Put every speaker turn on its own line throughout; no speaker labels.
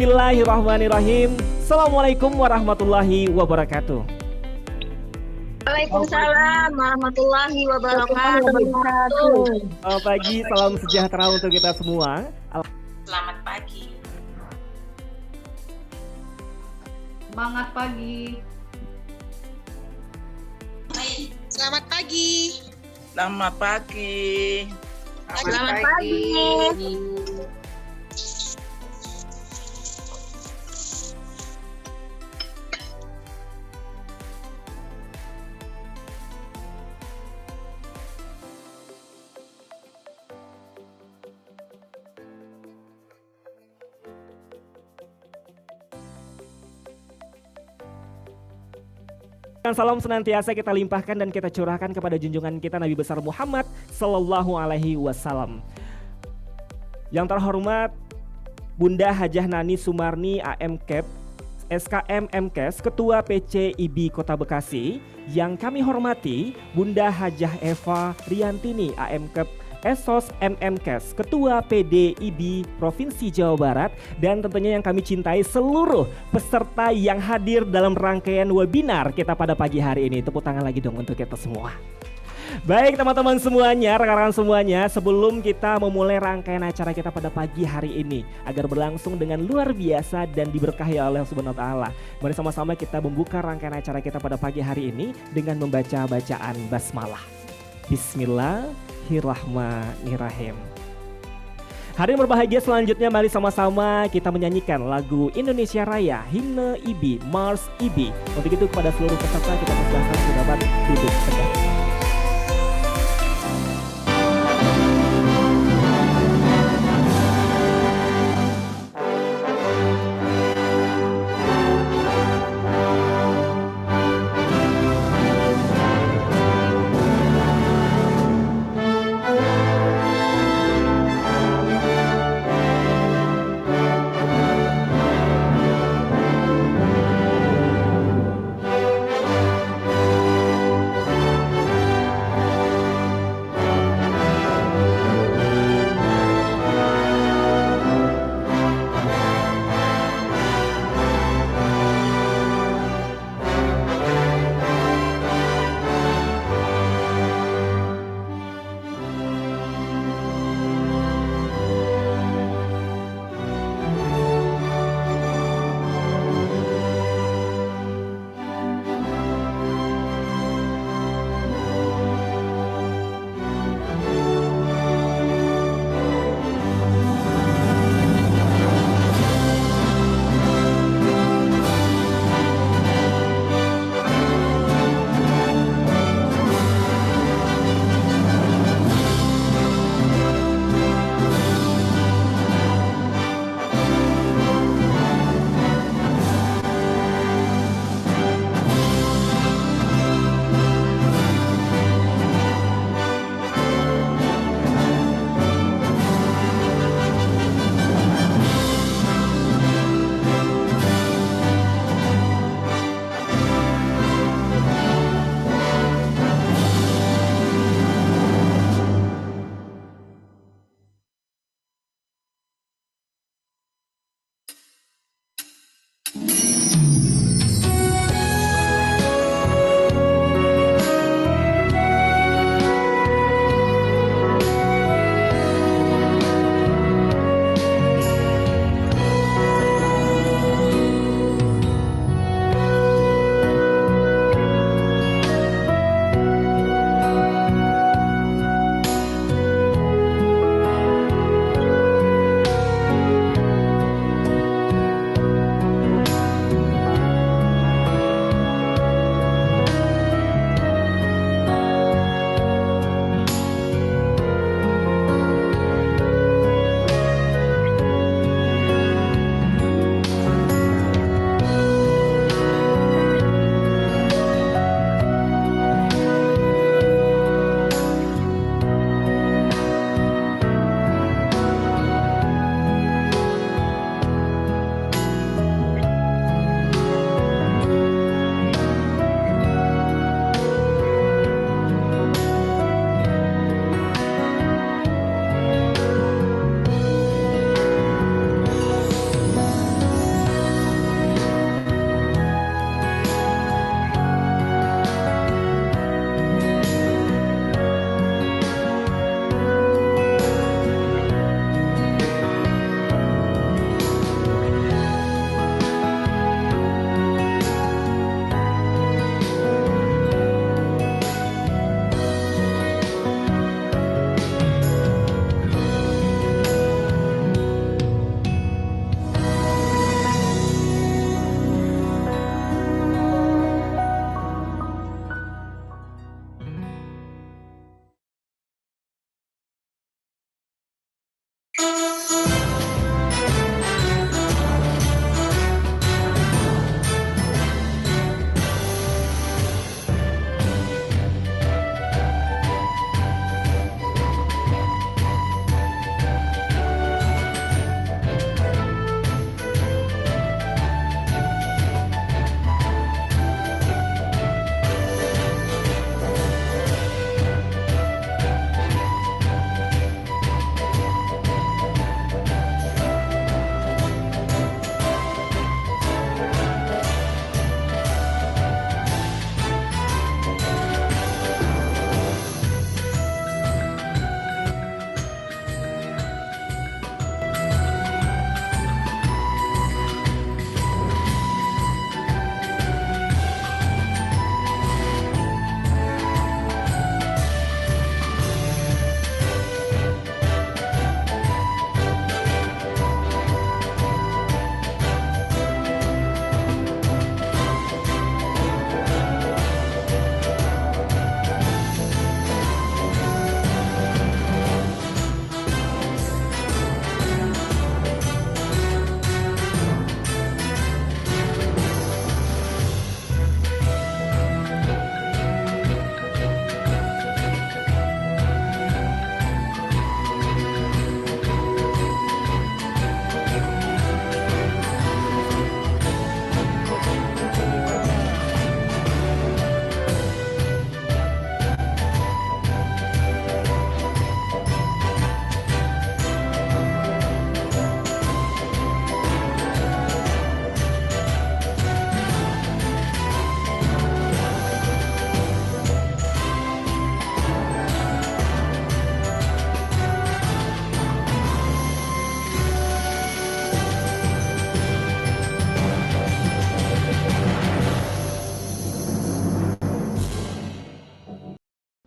Bismillahirrahmanirrahim. Assalamualaikum warahmatullahi wabarakatuh.
Waalaikumsalam warahmatullahi wabarakatuh.
Selamat pagi, salam sejahtera untuk kita semua.
Selamat pagi.
Semangat pagi.
Selamat pagi.
Selamat pagi.
Selamat pagi.
Dan salam senantiasa kita limpahkan dan kita curahkan kepada junjungan kita Nabi besar Muhammad Sallallahu Alaihi Wasallam. Yang terhormat Bunda Hajah Nani Sumarni AMKEP SKM MKes Ketua PCIB Kota Bekasi. Yang kami hormati Bunda Hajah Eva Riantini AMKEP Esos MMKes Ketua PDIB Provinsi Jawa Barat. Dan tentunya yang kami cintai seluruh peserta yang hadir dalam rangkaian webinar kita pada pagi hari ini. Tepuk tangan lagi dong untuk kita semua. Baik teman-teman semuanya, rekan-rekan semuanya, sebelum kita memulai rangkaian acara kita pada pagi hari ini agar berlangsung dengan luar biasa dan diberkahi oleh Allah Subhanahu wa taala, mari sama-sama kita membuka rangkaian acara kita pada pagi hari ini dengan membaca bacaan basmalah. Bismillahirrahmanirrahim. Hari yang berbahagia selanjutnya, mari sama-sama kita menyanyikan lagu Indonesia Raya, Himne IBI, Mars IBI. Untuk itu kepada seluruh peserta kita persilahkan untuk dapat duduk tegak.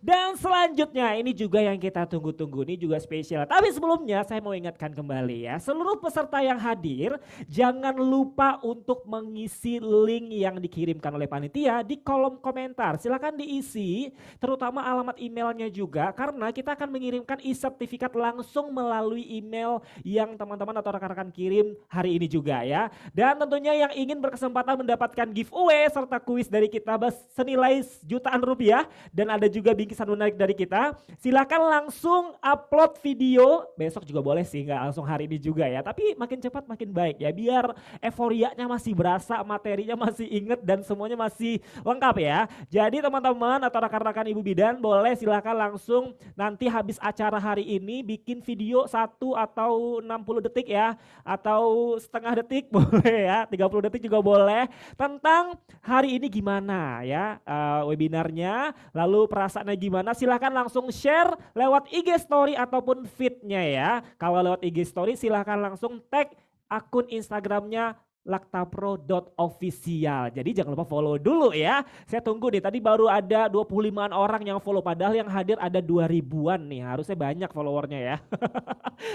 Dan selanjutnya ini juga yang kita tunggu-tunggu, ini juga spesial. Tapi sebelumnya saya mau ingatkan kembali ya, seluruh peserta yang hadir jangan lupa untuk mengisi link yang dikirimkan oleh panitia di kolom komentar. Silakan diisi, terutama alamat emailnya juga, karena kita akan mengirimkan e-sertifikat langsung melalui email yang teman-teman atau rekan-rekan kirim hari ini juga ya. Dan tentunya yang ingin berkesempatan mendapatkan giveaway serta kuis dari kita senilai jutaan rupiah dan ada juga bingkisan menarik dari kita, silakan langsung upload video, besok juga boleh sih, nggak langsung hari ini juga ya, tapi makin cepat makin baik ya, biar euforianya masih berasa, materinya masih inget dan semuanya masih lengkap ya. Jadi teman-teman atau rekan-rekan Ibu Bidan boleh silakan langsung nanti habis acara hari ini bikin video 1 atau 60 detik ya, atau setengah detik boleh ya, 30 detik juga boleh, tentang hari ini gimana ya webinarnya, lalu perasaannya gimana, silahkan langsung share lewat IG story ataupun feednya ya. Kalau lewat IG story silahkan langsung tag akun Instagramnya laktapro.official. Jadi jangan lupa follow dulu ya. Saya tunggu nih, tadi baru ada 25-an orang yang follow, padahal yang hadir ada 2000-an nih, harusnya banyak followernya ya.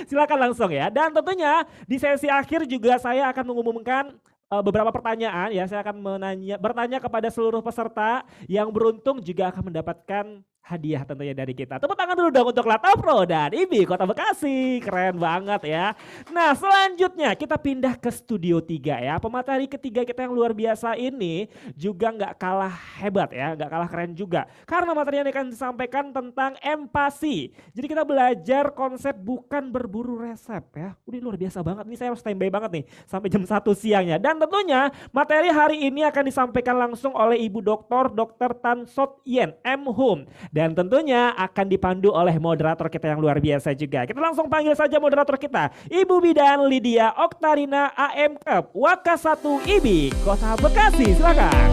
Silakan langsung ya. Dan tentunya di sesi akhir juga saya akan mengumumkan beberapa pertanyaan ya. Saya akan bertanya kepada seluruh peserta, yang beruntung juga akan mendapatkan hadiah tentunya dari kita. Tepuk tangan dulu dong untuk Laktapro dan IBI Kota Bekasi. Keren banget ya. Nah selanjutnya kita pindah ke studio 3 ya. Pemateri ketiga kita yang luar biasa ini juga nggak kalah hebat ya, nggak kalah keren juga. Karena materi yang akan disampaikan tentang empati. Jadi kita belajar konsep bukan berburu resep ya. Udah luar biasa banget, ini saya harus standby banget nih sampai jam 1 siangnya. Dan tentunya materi hari ini akan disampaikan langsung oleh Ibu Dr. Tan Sot Yen, M.Hum. Dan tentunya akan dipandu oleh moderator kita yang luar biasa juga. Kita langsung panggil saja moderator kita, Ibu Bidan Lydia Oktarina AM Waka 1 IBI Kota Bekasi. Silakan.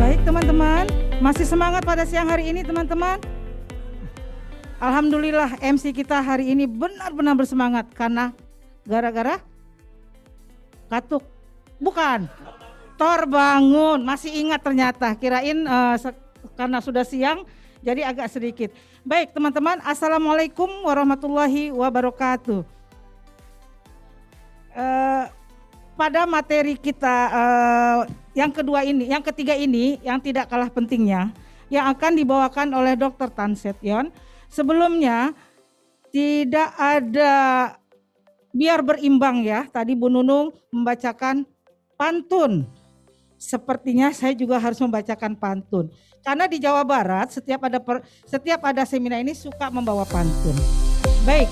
Baik teman-teman, masih semangat pada siang hari ini teman-teman? Alhamdulillah MC kita hari ini benar-benar bersemangat karena gara-gara katuk, bukan, Tor bangun, masih ingat ternyata, kirain karena sudah siang jadi agak sedikit. Baik teman-teman, Assalamualaikum warahmatullahi wabarakatuh. Pada materi kita yang ketiga ini yang tidak kalah pentingnya, yang akan dibawakan oleh Dr. Tan Sot Yen. Sebelumnya tidak ada, biar berimbang ya, tadi Bu Nunung membacakan pantun. Sepertinya saya juga harus membacakan pantun. Karena di Jawa Barat setiap ada seminar ini suka membawa pantun. Baik.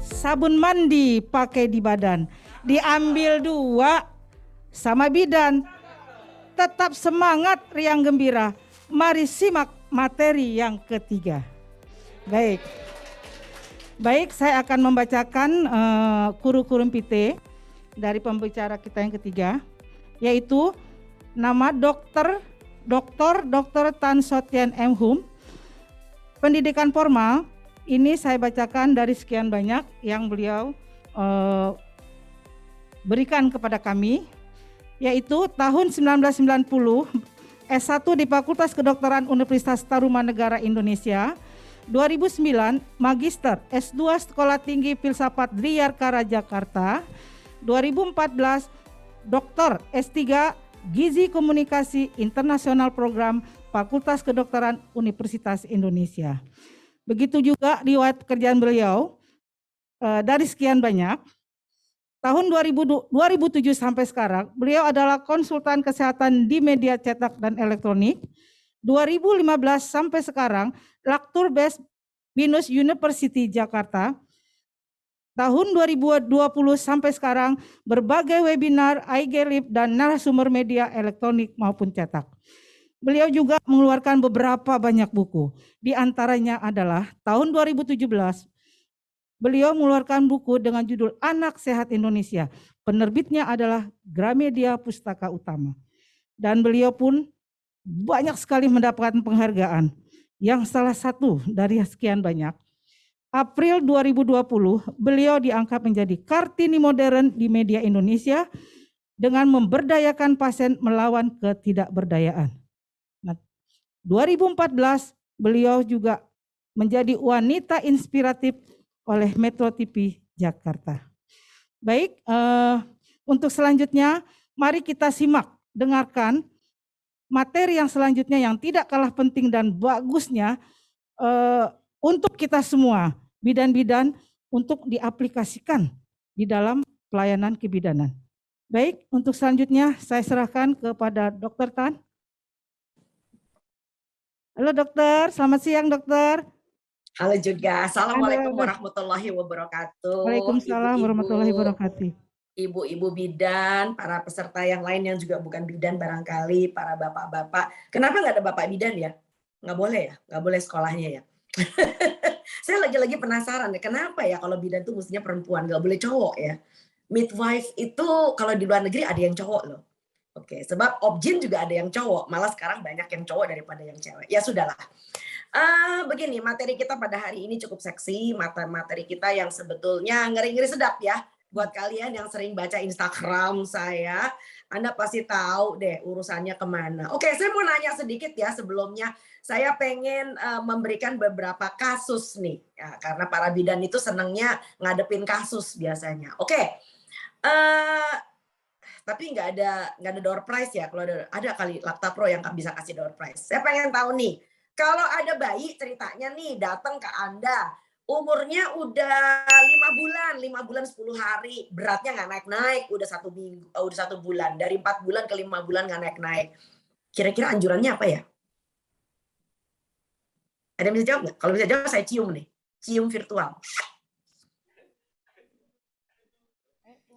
Sabun mandi pakai di badan, diambil 2 sama bidan. Tetap semangat, riang gembira. Mari simak materi yang ketiga. Baik, saya akan membacakan kurikulum vitae dari pembicara kita yang ketiga, yaitu nama Dr. Tan Sot Yen M.Hum. Pendidikan formal ini saya bacakan dari sekian banyak yang beliau berikan kepada kami, yaitu tahun 1990 S1 di Fakultas Kedokteran Universitas Tarumanegara Indonesia, 2009 Magister S2 Sekolah Tinggi Filsafat Driyarkara Jakarta, 2014 Doktor S3 Gizi Komunikasi Internasional Program Fakultas Kedokteran Universitas Indonesia. Begitu juga riwayat pekerjaan beliau dari sekian banyak. Tahun 2007 sampai sekarang, beliau adalah konsultan kesehatan di media cetak dan elektronik. 2015 sampai sekarang, Laktur Bes Binus University Jakarta. Tahun 2020 sampai sekarang, berbagai webinar, IG Live, dan narasumber media elektronik maupun cetak. Beliau juga mengeluarkan beberapa banyak buku. Di antaranya adalah tahun 2017, beliau mengeluarkan buku dengan judul Anak Sehat Indonesia. Penerbitnya adalah Gramedia Pustaka Utama. Dan beliau pun banyak sekali mendapatkan penghargaan. Yang salah satu dari sekian banyak April 2020, beliau diangkat menjadi Kartini modern di media Indonesia dengan memberdayakan pasien melawan ketidakberdayaan. Nah, 2014, beliau juga menjadi wanita inspiratif oleh Metro TV Jakarta. Baik, untuk selanjutnya, mari kita simak, dengarkan materi yang selanjutnya yang tidak kalah penting dan bagusnya untuk kita semua, bidan-bidan, untuk diaplikasikan di dalam pelayanan kebidanan. Baik, untuk selanjutnya saya serahkan kepada Dr. Tan. Halo dokter, selamat siang dokter.
Halo juga, Assalamualaikum
Halo.
warahmatullahi wabarakatuh.
Waalaikumsalam warahmatullahi wabarakatuh.
Ibu-ibu bidan, para peserta yang lain yang juga bukan bidan barangkali, para bapak-bapak. Kenapa nggak ada bapak bidan ya? Nggak boleh ya? Nggak boleh sekolahnya ya? Saya lagi-lagi penasaran ya, kenapa ya kalau bidan itu mestinya perempuan, nggak boleh cowok ya? Midwife itu kalau di luar negeri ada yang cowok loh. Oke, sebab objin juga ada yang cowok, malah sekarang banyak yang cowok daripada yang cewek. Ya sudahlah. Begini, materi kita pada hari ini cukup seksi, materi kita yang sebetulnya ngeri-ngeri sedap ya. Buat kalian yang sering baca Instagram saya, Anda pasti tahu deh urusannya kemana. Oke, saya mau nanya sedikit ya sebelumnya. Saya pengen memberikan beberapa kasus nih, ya, karena para bidan itu senangnya ngadepin kasus biasanya. Oke. Tapi nggak ada door prize ya. Kalau ada kali Lapta Pro yang bisa kasih door prize. Saya pengen tahu nih, kalau ada bayi ceritanya nih datang ke Anda, umurnya udah 5 bulan 10 hari, beratnya nggak naik-naik, udah 1 bulan, dari 4 bulan ke 5 bulan nggak naik-naik. Kira-kira anjurannya apa ya? Ada yang bisa jawab nggak? Kalau bisa jawab saya cium nih, cium virtual.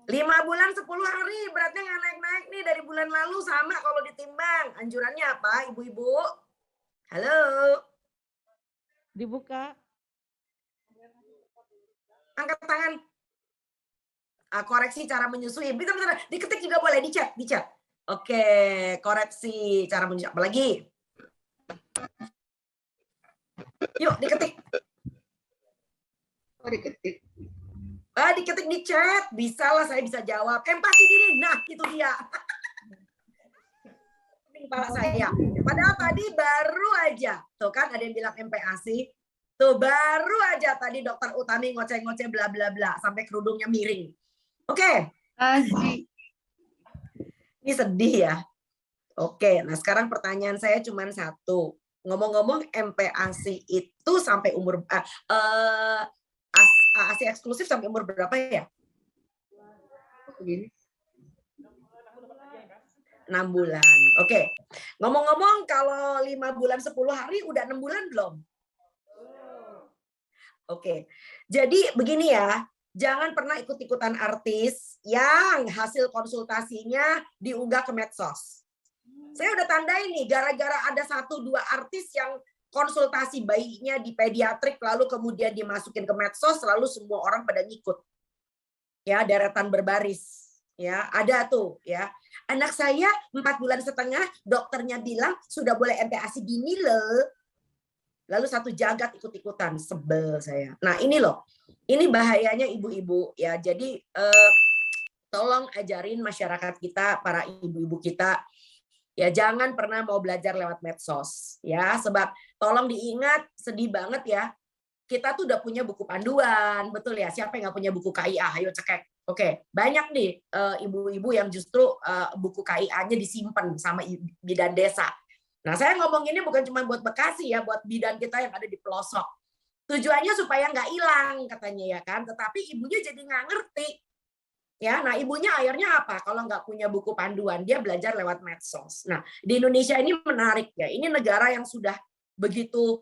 5 bulan 10 hari beratnya nggak naik-naik nih dari bulan lalu sama kalau ditimbang. Anjurannya apa ibu-ibu? Halo?
Dibuka.
Angkat tangan. Koreksi cara menyusui. Bentar. Diketik juga boleh, di chat. Oke, koreksi cara menyusui. Apa lagi? Yuk, diketik.
Oh, diketik.
Diketik di chat, bisa lah saya bisa jawab. Empati diri, nah itu dia. Kepala saya. Padahal tadi baru aja, tuh kan ada yang bilang MPASI, tuh baru aja tadi dokter Utami ngoceh-ngoceh bla bla bla sampai kerudungnya miring. Oke.
Aji.
Ini sedih ya. Oke, nah sekarang pertanyaan saya cuma satu. Ngomong-ngomong MPASI itu sampai umur ASI eksklusif sampai umur berapa ya? Begini. 6 bulan. Oke. Ngomong-ngomong kalau 5 bulan 10 hari udah 6 bulan belum? Oke. Jadi begini ya, jangan pernah ikut-ikutan artis yang hasil konsultasinya diunggah ke medsos. Saya udah tandai nih, gara-gara ada 1-2 artis yang konsultasi bayinya di pediatrik lalu kemudian dimasukin ke medsos, lalu semua orang pada ngikut. Ya, deretan berbaris. Ya, ada tuh ya. Anak saya 4 bulan setengah, dokternya bilang sudah boleh MPASI dini loh. Lalu satu jagat ikut-ikutan, sebel saya. Nah, ini loh. Ini bahayanya ibu-ibu ya. Jadi tolong ajarin masyarakat kita, para ibu-ibu kita, ya jangan pernah mau belajar lewat medsos ya, sebab tolong diingat, sedih banget ya, kita tuh udah punya buku panduan, betul ya, siapa yang nggak punya buku KIA, ayo cekek. Oke, banyak nih ibu-ibu yang justru buku KIA-nya disimpan sama bidan desa. Nah, saya ngomong ini bukan cuma buat Bekasi ya, buat bidan kita yang ada di pelosok. Tujuannya supaya nggak hilang katanya ya kan, tetapi ibunya jadi nggak ngerti. Ya, nah ibunya akhirnya apa? Kalau nggak punya buku panduan, dia belajar lewat medsos. Nah, di Indonesia ini menarik ya. Ini negara yang sudah begitu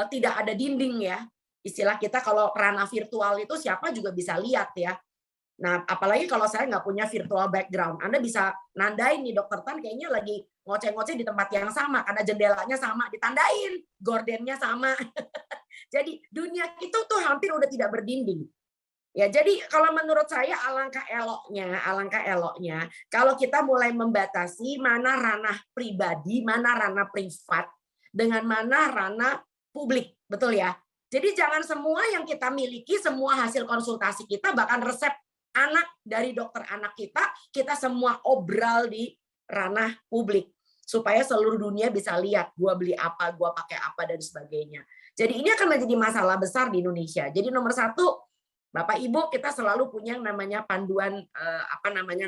tidak ada dinding ya. Istilah kita kalau ranah virtual itu siapa juga bisa lihat ya. Nah, apalagi kalau saya nggak punya virtual background. Anda bisa nandain nih, Dokter Tan kayaknya lagi ngoceh-ngoceh di tempat yang sama. Karena jendelanya sama, ditandain. Gordennya sama. Jadi dunia itu tuh hampir udah tidak berdinding. Ya, jadi kalau menurut saya alangkah eloknya kalau kita mulai membatasi mana ranah pribadi, mana ranah privat, dengan mana ranah publik, betul ya? Jadi jangan semua yang kita miliki, semua hasil konsultasi kita, bahkan resep anak dari dokter anak kita semua obral di ranah publik. Supaya seluruh dunia bisa lihat, gua beli apa, gua pakai apa, dan sebagainya. Jadi ini akan menjadi masalah besar di Indonesia. Jadi nomor satu, Bapak Ibu, kita selalu punya yang namanya panduan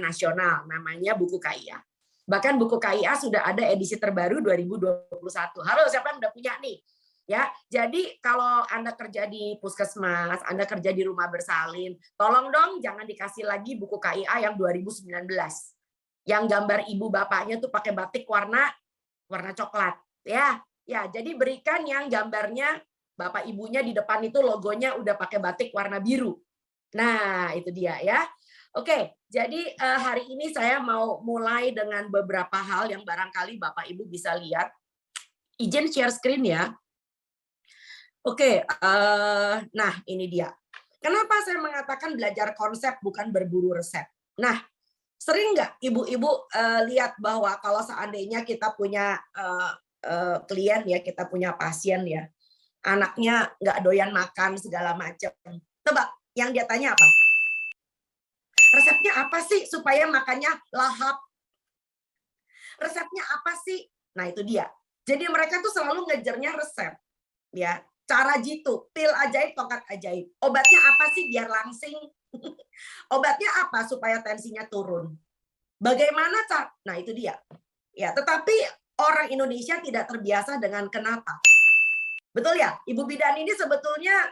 nasional, namanya buku KIA. Bahkan buku KIA sudah ada edisi terbaru 2021. Halo, siapa yang udah punya nih? Ya, jadi kalau Anda kerja di puskesmas, Anda kerja di rumah bersalin, tolong dong jangan dikasih lagi buku KIA yang 2019. Yang gambar ibu bapaknya tuh pakai batik warna coklat. Ya, jadi berikan yang gambarnya bapak ibunya di depan itu logonya udah pakai batik warna biru. Nah, itu dia ya. Oke, jadi hari ini saya mau mulai dengan beberapa hal yang barangkali Bapak Ibu bisa lihat. Izin share screen ya. Oke, nah ini dia. Kenapa saya mengatakan belajar konsep bukan berburu resep? Nah, sering nggak ibu-ibu lihat bahwa kalau seandainya kita punya klien ya, kita punya pasien ya, anaknya nggak doyan makan segala macam. Tebak, yang dia tanya apa? Resepnya apa sih supaya makannya lahap? Resepnya apa sih? Nah itu dia. Jadi mereka tuh selalu ngejarnya resep, ya. Cara jitu, pil ajaib, tongkat ajaib. Obatnya apa sih biar langsing? Obatnya apa supaya tensinya turun? Bagaimana cara? Nah itu dia. Ya, tetapi orang Indonesia tidak terbiasa dengan kenapa. Betul ya? Ibu bidan ini sebetulnya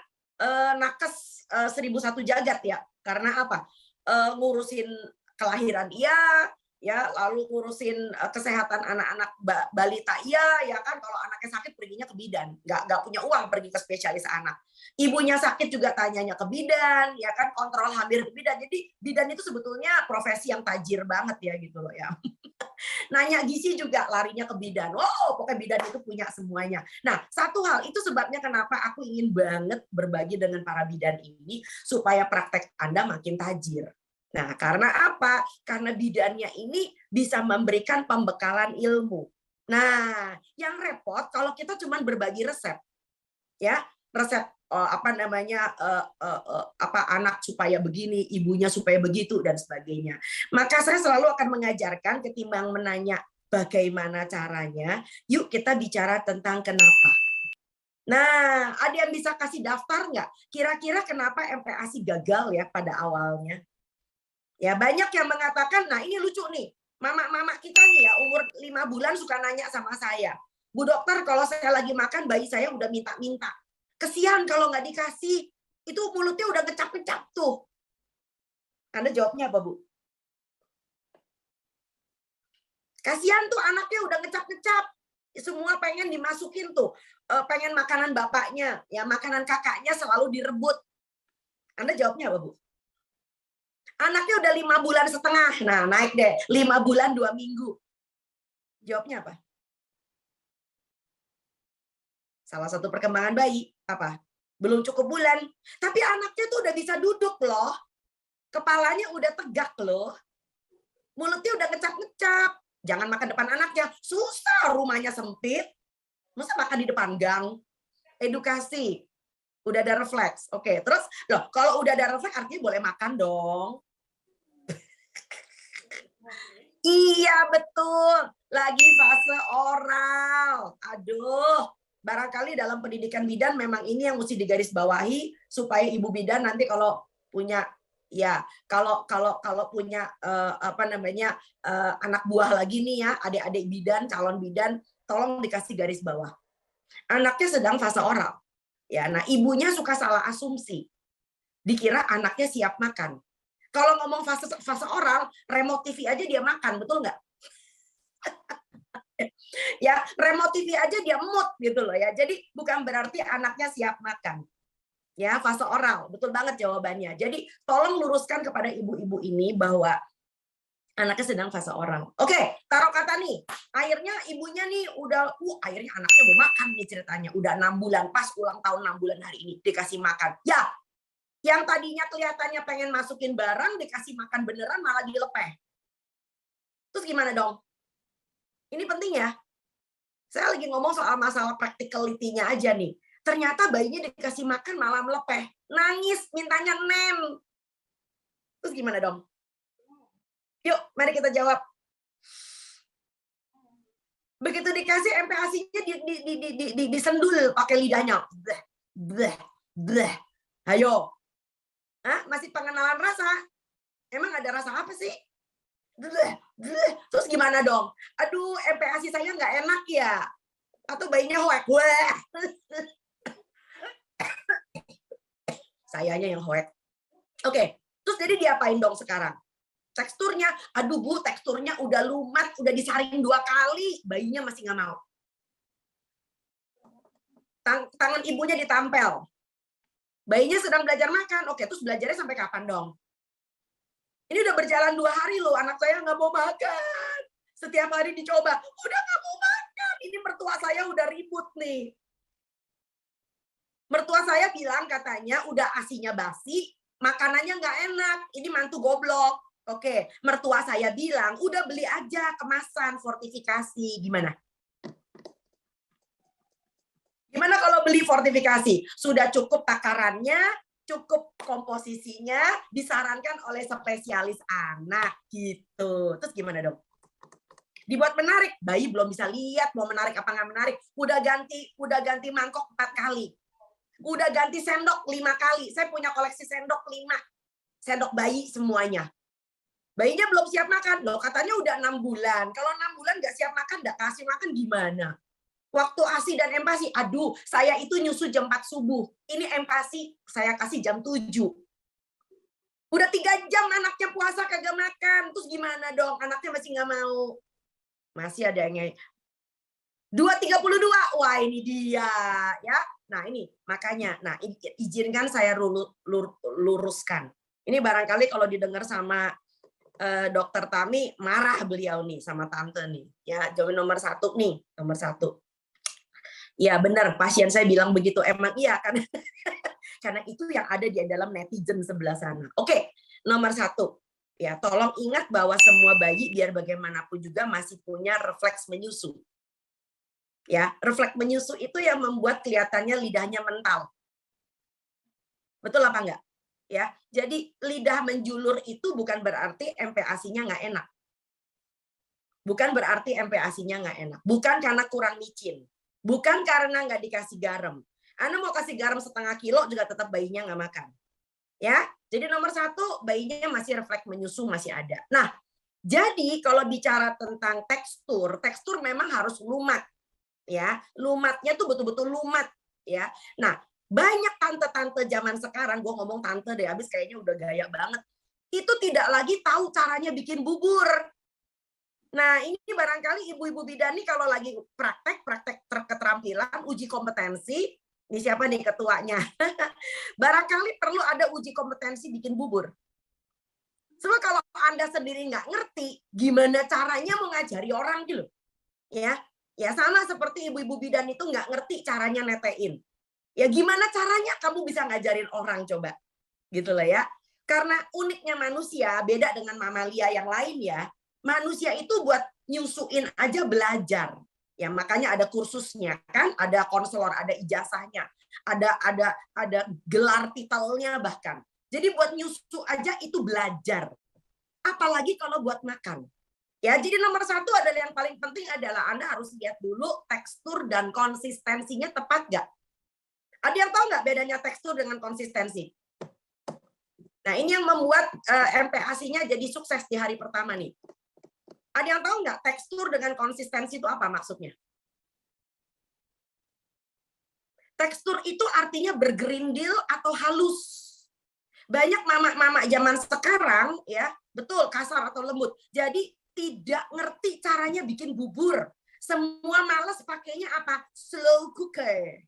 nakes 1001 jagat ya. Karena apa? Ngurusin kelahiran iya, ya, lalu ngurusin kesehatan anak-anak balita iya, ya kan, kalau anaknya sakit perginya ke bidan, nggak punya uang pergi ke spesialis anak. Ibunya sakit juga tanyanya ke bidan, ya kan, kontrol hamil ke bidan. Jadi bidan itu sebetulnya profesi yang tajir banget ya gitu loh ya. Nanya gizi juga larinya ke bidan. Wow, pokoknya bidan itu punya semuanya. Nah, satu hal itu sebabnya kenapa aku ingin banget berbagi dengan para bidan ini supaya praktek Anda makin tajir. Nah, karena apa? Karena bidannya ini bisa memberikan pembekalan ilmu. Nah, yang repot kalau kita cuma berbagi resep. Ya, resep anak supaya begini, ibunya supaya begitu dan sebagainya. Maka saya selalu akan mengajarkan ketimbang menanya bagaimana caranya, yuk kita bicara tentang kenapa. Nah, ada yang bisa kasih daftar nggak? Kira-kira kenapa MPASI gagal ya pada awalnya? Ya, banyak yang mengatakan, nah ini lucu nih, mama-mama kita nih ya, umur 5 bulan suka nanya sama saya, Bu dokter kalau saya lagi makan, bayi saya udah minta-minta. Kesian kalau nggak dikasih, itu mulutnya udah ngecap-ngecap tuh. Anda jawabnya apa, Bu? Kasian tuh anaknya udah ngecap-ngecap. Semua pengen dimasukin tuh, pengen makanan bapaknya, ya makanan kakaknya selalu direbut. Anda jawabnya apa, Bu? Anaknya udah 5 bulan setengah. Nah, naik deh. 5 bulan 2 minggu. Jawabnya apa? Salah satu perkembangan bayi. Apa? Belum cukup bulan. Tapi anaknya tuh udah bisa duduk loh. Kepalanya udah tegak loh. Mulutnya udah ngecap-ngecap. Jangan makan depan anaknya. Susah, rumahnya sempit. Masa makan di depan gang? Edukasi. Udah ada refleks. Oke, terus loh, kalau udah ada refleks artinya boleh makan dong. Iya betul, lagi fase oral. Aduh, barangkali dalam pendidikan bidan memang ini yang mesti digarisbawahi supaya ibu bidan nanti kalau punya ya kalau punya anak buah lagi nih ya, adik-adik bidan, calon bidan, tolong dikasih garis bawah. Anaknya sedang fase oral. Ya, nah ibunya suka salah asumsi. Dikira anaknya siap makan. Kalau ngomong fase oral, remote TV aja dia makan, betul nggak? Ya, remote TV aja dia mood gitu loh ya. Jadi bukan berarti anaknya siap makan. Ya, fase oral, betul banget jawabannya. Jadi tolong luruskan kepada ibu-ibu ini bahwa anaknya sedang fase oral. Oke, taruh kata nih, akhirnya ibunya nih udah, akhirnya anaknya mau makan nih ceritanya. Udah 6 bulan, pas ulang tahun 6 bulan hari ini, dikasih makan. Ya, yang tadinya kelihatannya pengen masukin barang, dikasih makan beneran malah dilepeh. Terus gimana dong? Ini penting ya. Saya lagi ngomong soal masalah practicality-nya aja nih. Ternyata bayinya dikasih makan malah melepeh. Nangis, mintanya nem. Terus gimana dong? Yuk, mari kita jawab. Begitu dikasih MPASI-nya disendul pakai lidahnya. Bleh, bleh, bleh. Ayo. Hah? Masih pengenalan rasa? Emang ada rasa apa sih? Bleh, bleh. Terus gimana dong? Aduh, MPASI saya nggak enak ya. Atau bayinya hoek. Wah. Sayanya yang hoek. Oke, terus jadi diapain dong sekarang? Teksturnya, aduh Bu, teksturnya udah lumat, udah disaring 2 kali, bayinya masih nggak mau. Tangan ibunya ditampel. Bayinya sedang belajar makan, oke, terus belajarnya sampai kapan dong? Ini udah berjalan 2 hari loh, anak saya nggak mau makan. Setiap hari dicoba, udah nggak mau makan. Ini mertua saya udah ribut nih. Mertua saya bilang katanya udah asinya basi, makanannya nggak enak. Ini mantu goblok. Oke, mertua saya bilang, udah beli aja kemasan fortifikasi. Gimana? Gimana kalau beli fortifikasi? Sudah cukup takarannya, cukup komposisinya, disarankan oleh spesialis anak gitu. Terus gimana dong? Dibuat menarik, bayi belum bisa lihat mau menarik apa nggak menarik. Udah ganti mangkok 4 kali. Udah ganti sendok 5 kali. Saya punya koleksi sendok 5. Sendok bayi semuanya. Bayinya belum siap makan. Loh, katanya udah 6 bulan. Kalau 6 bulan nggak siap makan, nggak kasih makan gimana? Waktu ASI dan MPASI, aduh, saya itu nyusu jam 4 subuh. Ini MPASI saya kasih jam 7. Udah 3 jam anaknya puasa kagak makan. Terus gimana dong? Anaknya masih nggak mau. Masih ada yang 2.32. Wah, ini dia. Ya. Nah, ini makanya. Nah, izinkan saya luruskan. Ini barangkali kalau didengar sama Dokter Tami, marah beliau nih sama tante nih. Ya, jawab nomor 1 nih, nomor 1. Ya benar, pasien saya bilang begitu. Emang iya kan? Karena itu yang ada di dalam netizen sebelah sana. Oke, nomor 1. Ya, tolong ingat bahwa semua bayi biar bagaimanapun juga masih punya refleks menyusu. Ya, refleks menyusu itu yang membuat kelihatannya lidahnya mental. Betul apa enggak? Ya, jadi lidah menjulur itu bukan berarti MPASI-nya nggak enak. Bukan berarti MPASI-nya nggak enak. Bukan karena kurang micin. Bukan karena nggak dikasih garam. Anda mau kasih garam setengah kilo juga tetap bayinya nggak makan. Ya, jadi nomor 1 bayinya masih refleks menyusu masih ada. Nah, jadi kalau bicara tentang tekstur memang harus lumat. Ya, lumatnya tuh betul-betul lumat. Ya, nah. Banyak tante-tante zaman sekarang, gue ngomong tante deh, habis kayaknya udah gaya banget. Itu tidak lagi tahu caranya bikin bubur. Nah, ini barangkali ibu-ibu bidan nih kalau lagi praktek keterampilan, uji kompetensi, ini siapa nih ketuanya? Barangkali perlu ada uji kompetensi bikin bubur. Sebab kalau Anda sendiri nggak ngerti, gimana caranya mengajari orang gitu. Ya sama seperti ibu-ibu bidan itu nggak ngerti caranya netein. Ya gimana caranya kamu bisa ngajarin orang coba? Gitu lah ya. Karena uniknya manusia beda dengan mamalia yang lain ya. Manusia itu buat nyusuin aja belajar. Ya makanya ada kursusnya kan, ada konselor, ada ijazahnya, ada gelar titelnya bahkan. Jadi buat nyusu aja itu belajar. Apalagi kalau buat makan. Ya, jadi nomor 1 adalah yang paling penting adalah Anda harus lihat dulu tekstur dan konsistensinya tepat nggak? Ada yang tahu nggak bedanya tekstur dengan konsistensi? Nah, ini yang membuat MPASI-nya jadi sukses di hari pertama nih. Ada yang tahu nggak tekstur dengan konsistensi itu apa maksudnya? Tekstur itu artinya bergerindil atau halus. Banyak mama-mama zaman sekarang ya, betul kasar atau lembut. Jadi tidak ngerti caranya bikin bubur. Semua malas pakainya apa? Slow cooker.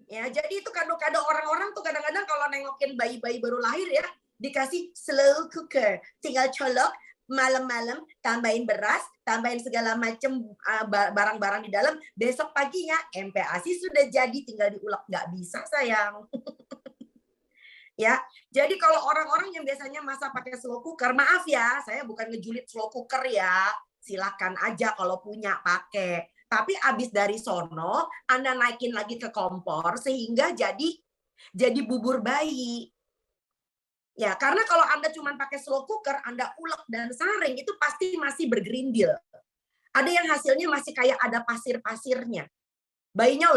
Ya, jadi itu kado-kado orang-orang tuh kadang-kadang kalau nengokin bayi-bayi baru lahir ya, dikasih slow cooker. Tinggal colok, malam-malam tambahin beras, tambahin segala macam barang-barang di dalam. Besok paginya MPASI sudah jadi, tinggal diulek. Nggak bisa sayang. Ya, jadi kalau orang-orang yang biasanya masak pakai slow cooker, maaf ya, saya bukan ngejulit slow cooker ya. Silakan aja kalau punya pakai. Tapi abis dari sono, Anda naikin lagi ke kompor sehingga jadi bubur bayi. Ya, karena kalau Anda cuma pakai slow cooker, Anda ulek dan saring, itu pasti masih bergerindil. Ada yang hasilnya masih kayak ada pasir-pasirnya. Bayinya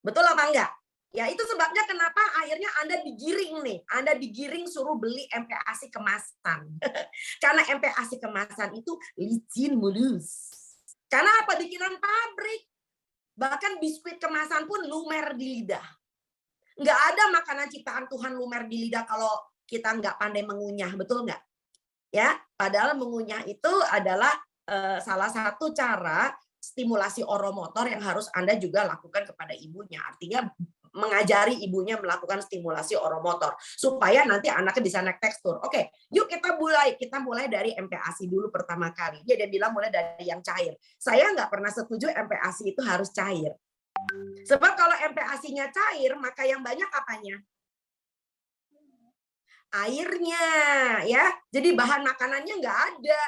betul apa enggak? Ya, itu sebabnya kenapa akhirnya Anda digiring nih. Anda digiring suruh beli MPASI kemasan. Karena MPASI kemasan itu licin mulus. Karena apa? Bikinan pabrik. Bahkan biskuit kemasan pun lumer di lidah. Nggak ada makanan ciptaan Tuhan lumer di lidah kalau kita nggak pandai mengunyah, betul nggak? Ya, padahal mengunyah itu adalah salah satu cara stimulasi oromotor yang harus Anda juga lakukan kepada ibunya. Artinya mengajari ibunya melakukan stimulasi oromotor supaya nanti anaknya bisa naik tekstur. Oke, yuk kita mulai dari MPASI dulu pertama kali. Dia bilang mulai dari yang cair. Saya nggak pernah setuju MPASI itu harus cair. Sebab kalau MPASI-nya cair, maka yang banyak apanya? Airnya, ya. Jadi bahan makanannya nggak ada.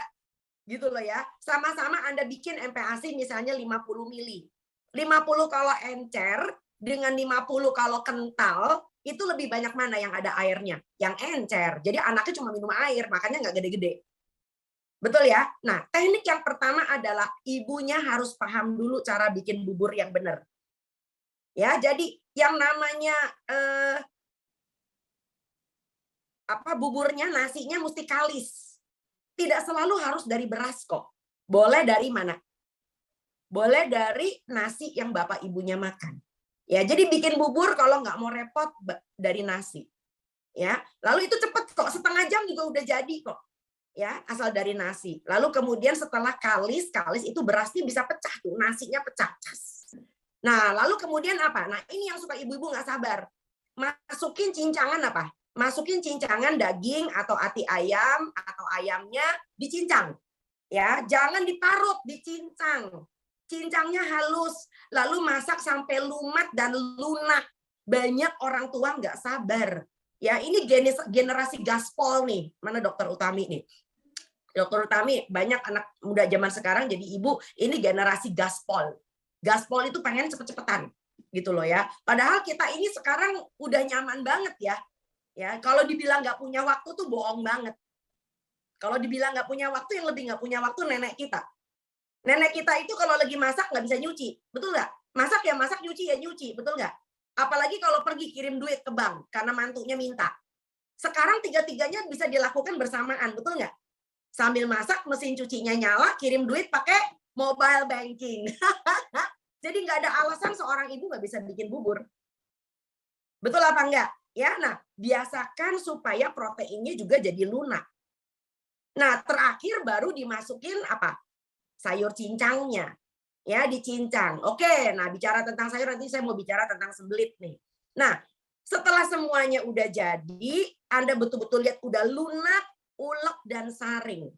Gitu loh ya. Sama-sama Anda bikin MPASI misalnya 50 mili. 50 kalau encer dengan 50 kalau kental, itu lebih banyak mana yang ada airnya? Yang encer. Jadi anaknya cuma minum air, makanya nggak gede-gede. Betul ya? Nah, teknik yang pertama adalah ibunya harus paham dulu cara bikin bubur yang benar. Ya, jadi yang namanya buburnya, nasinya mesti kalis. Tidak selalu harus dari beras kok. Boleh dari mana? Boleh dari nasi yang bapak ibunya makan. Ya, jadi bikin bubur kalau nggak mau repot dari nasi. Ya, lalu itu cepet kok, setengah jam juga udah jadi kok. Ya, asal dari nasi. Lalu kemudian setelah kalis itu berasnya bisa pecah tuh, nasinya pecah. Nah, lalu kemudian apa? Nah, ini yang suka ibu-ibu nggak sabar. Masukin cincangan apa? Masukin cincangan daging atau ati ayam atau ayamnya dicincang. Ya, jangan diparut, dicincang. Cincangnya halus, lalu masak sampai lumat dan lunak. Banyak orang tua nggak sabar. Ya, ini generasi gaspol nih. Mana Dokter Utami nih? Dokter Utami, banyak anak muda zaman sekarang jadi ibu, ini generasi gaspol. Gaspol itu pengen cepet-cepetan, gitu loh ya. Padahal kita ini sekarang udah nyaman banget ya. Ya, kalau dibilang nggak punya waktu tuh bohong banget. Kalau dibilang nggak punya waktu, yang lebih nggak punya waktu nenek kita. Nenek kita itu kalau lagi masak nggak bisa nyuci, betul nggak? Masak ya masak, nyuci ya nyuci, betul nggak? Apalagi kalau pergi kirim duit ke bank karena mantunya minta. Sekarang tiga-tiganya bisa dilakukan bersamaan, betul nggak? Sambil masak, mesin cucinya nyala, kirim duit pakai mobile banking. Jadi nggak ada alasan seorang ibu nggak bisa bikin bubur. Betul apa enggak? Ya, nah biasakan supaya proteinnya juga jadi lunak. Nah terakhir baru dimasukin apa? Sayur cincangnya, ya dicincang. Oke, nah bicara tentang sayur nanti saya mau bicara tentang sembelit nih. Nah setelah semuanya udah jadi, Anda betul-betul lihat udah lunak, ulek dan saring.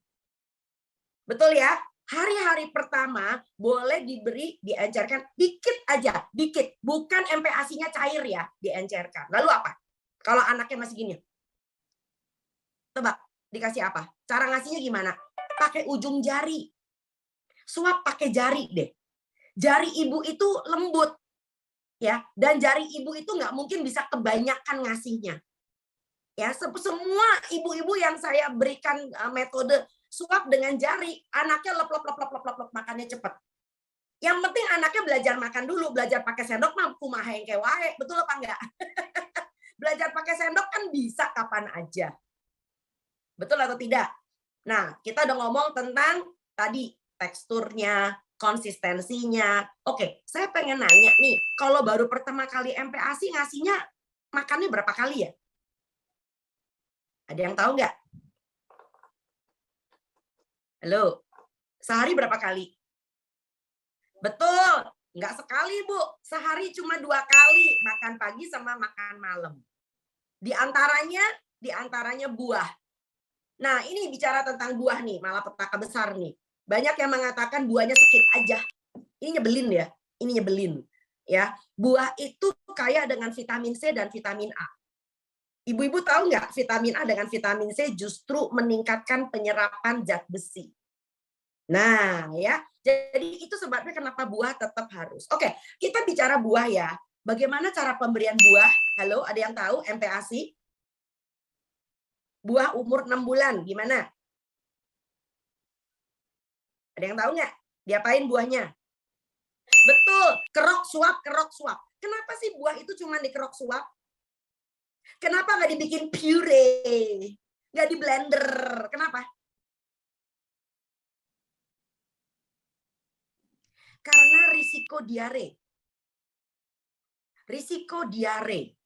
Betul ya? Hari-hari pertama boleh diencerkan dikit aja, dikit. Bukan MPASI-nya cair ya, diencerkan. Lalu apa? Kalau anaknya masih gini, tebak dikasih apa? Cara ngasihnya gimana? Pakai ujung jari. Suap pakai jari deh. Jari ibu itu lembut. Ya, dan jari ibu itu nggak mungkin bisa kebanyakan ngasihnya. Ya, semua ibu-ibu yang saya berikan metode suap dengan jari, anaknya lep makannya cepet. Yang penting anaknya belajar makan dulu, belajar pakai sendok mah kumaha engke wae, betul apa enggak? Belajar pakai sendok kan bisa kapan aja. Betul atau tidak? Nah, kita udah ngomong tentang tadi teksturnya, konsistensinya. Oke, saya pengen nanya nih, kalau baru pertama kali MPASI ngasihnya makannya berapa kali ya? Ada yang tahu nggak? Halo, sehari berapa kali? Betul, nggak sekali Bu. Sehari cuma 2 kali, makan pagi sama makan malam. Di antaranya buah. Nah, ini bicara tentang buah nih, malah petaka besar nih. Banyak yang mengatakan buahnya skip aja. Ini nyebelin ya, ini nyebelin. Ya, buah itu kaya dengan vitamin C dan vitamin A. Ibu-ibu tahu nggak vitamin A dengan vitamin C justru meningkatkan penyerapan zat besi. Nah, ya. Jadi itu sebabnya kenapa buah tetap harus. Oke, kita bicara buah ya. Bagaimana cara pemberian buah? Halo, ada yang tahu MPASI? Buah umur 6 bulan, gimana? Ada yang tahu nggak? Diapain buahnya? Betul, kerok suap, kerok suap. Kenapa sih buah itu cuma dikerok suap? Kenapa nggak dibikin puree? Nggak di blender? Kenapa? Karena risiko diare. Risiko diare.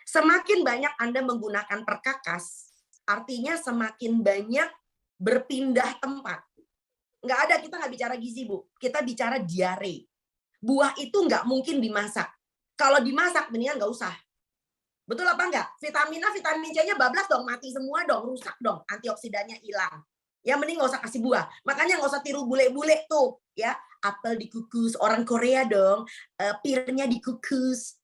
Semakin banyak Anda menggunakan perkakas, artinya semakin banyak berpindah tempat. Nggak ada, kita nggak bicara gizi, Bu. Kita bicara diare. Buah itu nggak mungkin dimasak. Kalau dimasak, mendingan nggak usah. Betul apa enggak? Vitamin A, vitamin C-nya bablas dong, mati semua dong, rusak dong, antioksidannya hilang. Ya mending nggak usah kasih buah. Makanya nggak usah tiru bule-bule tuh, ya. Apel dikukus, orang Korea dong, pirnya dikukus.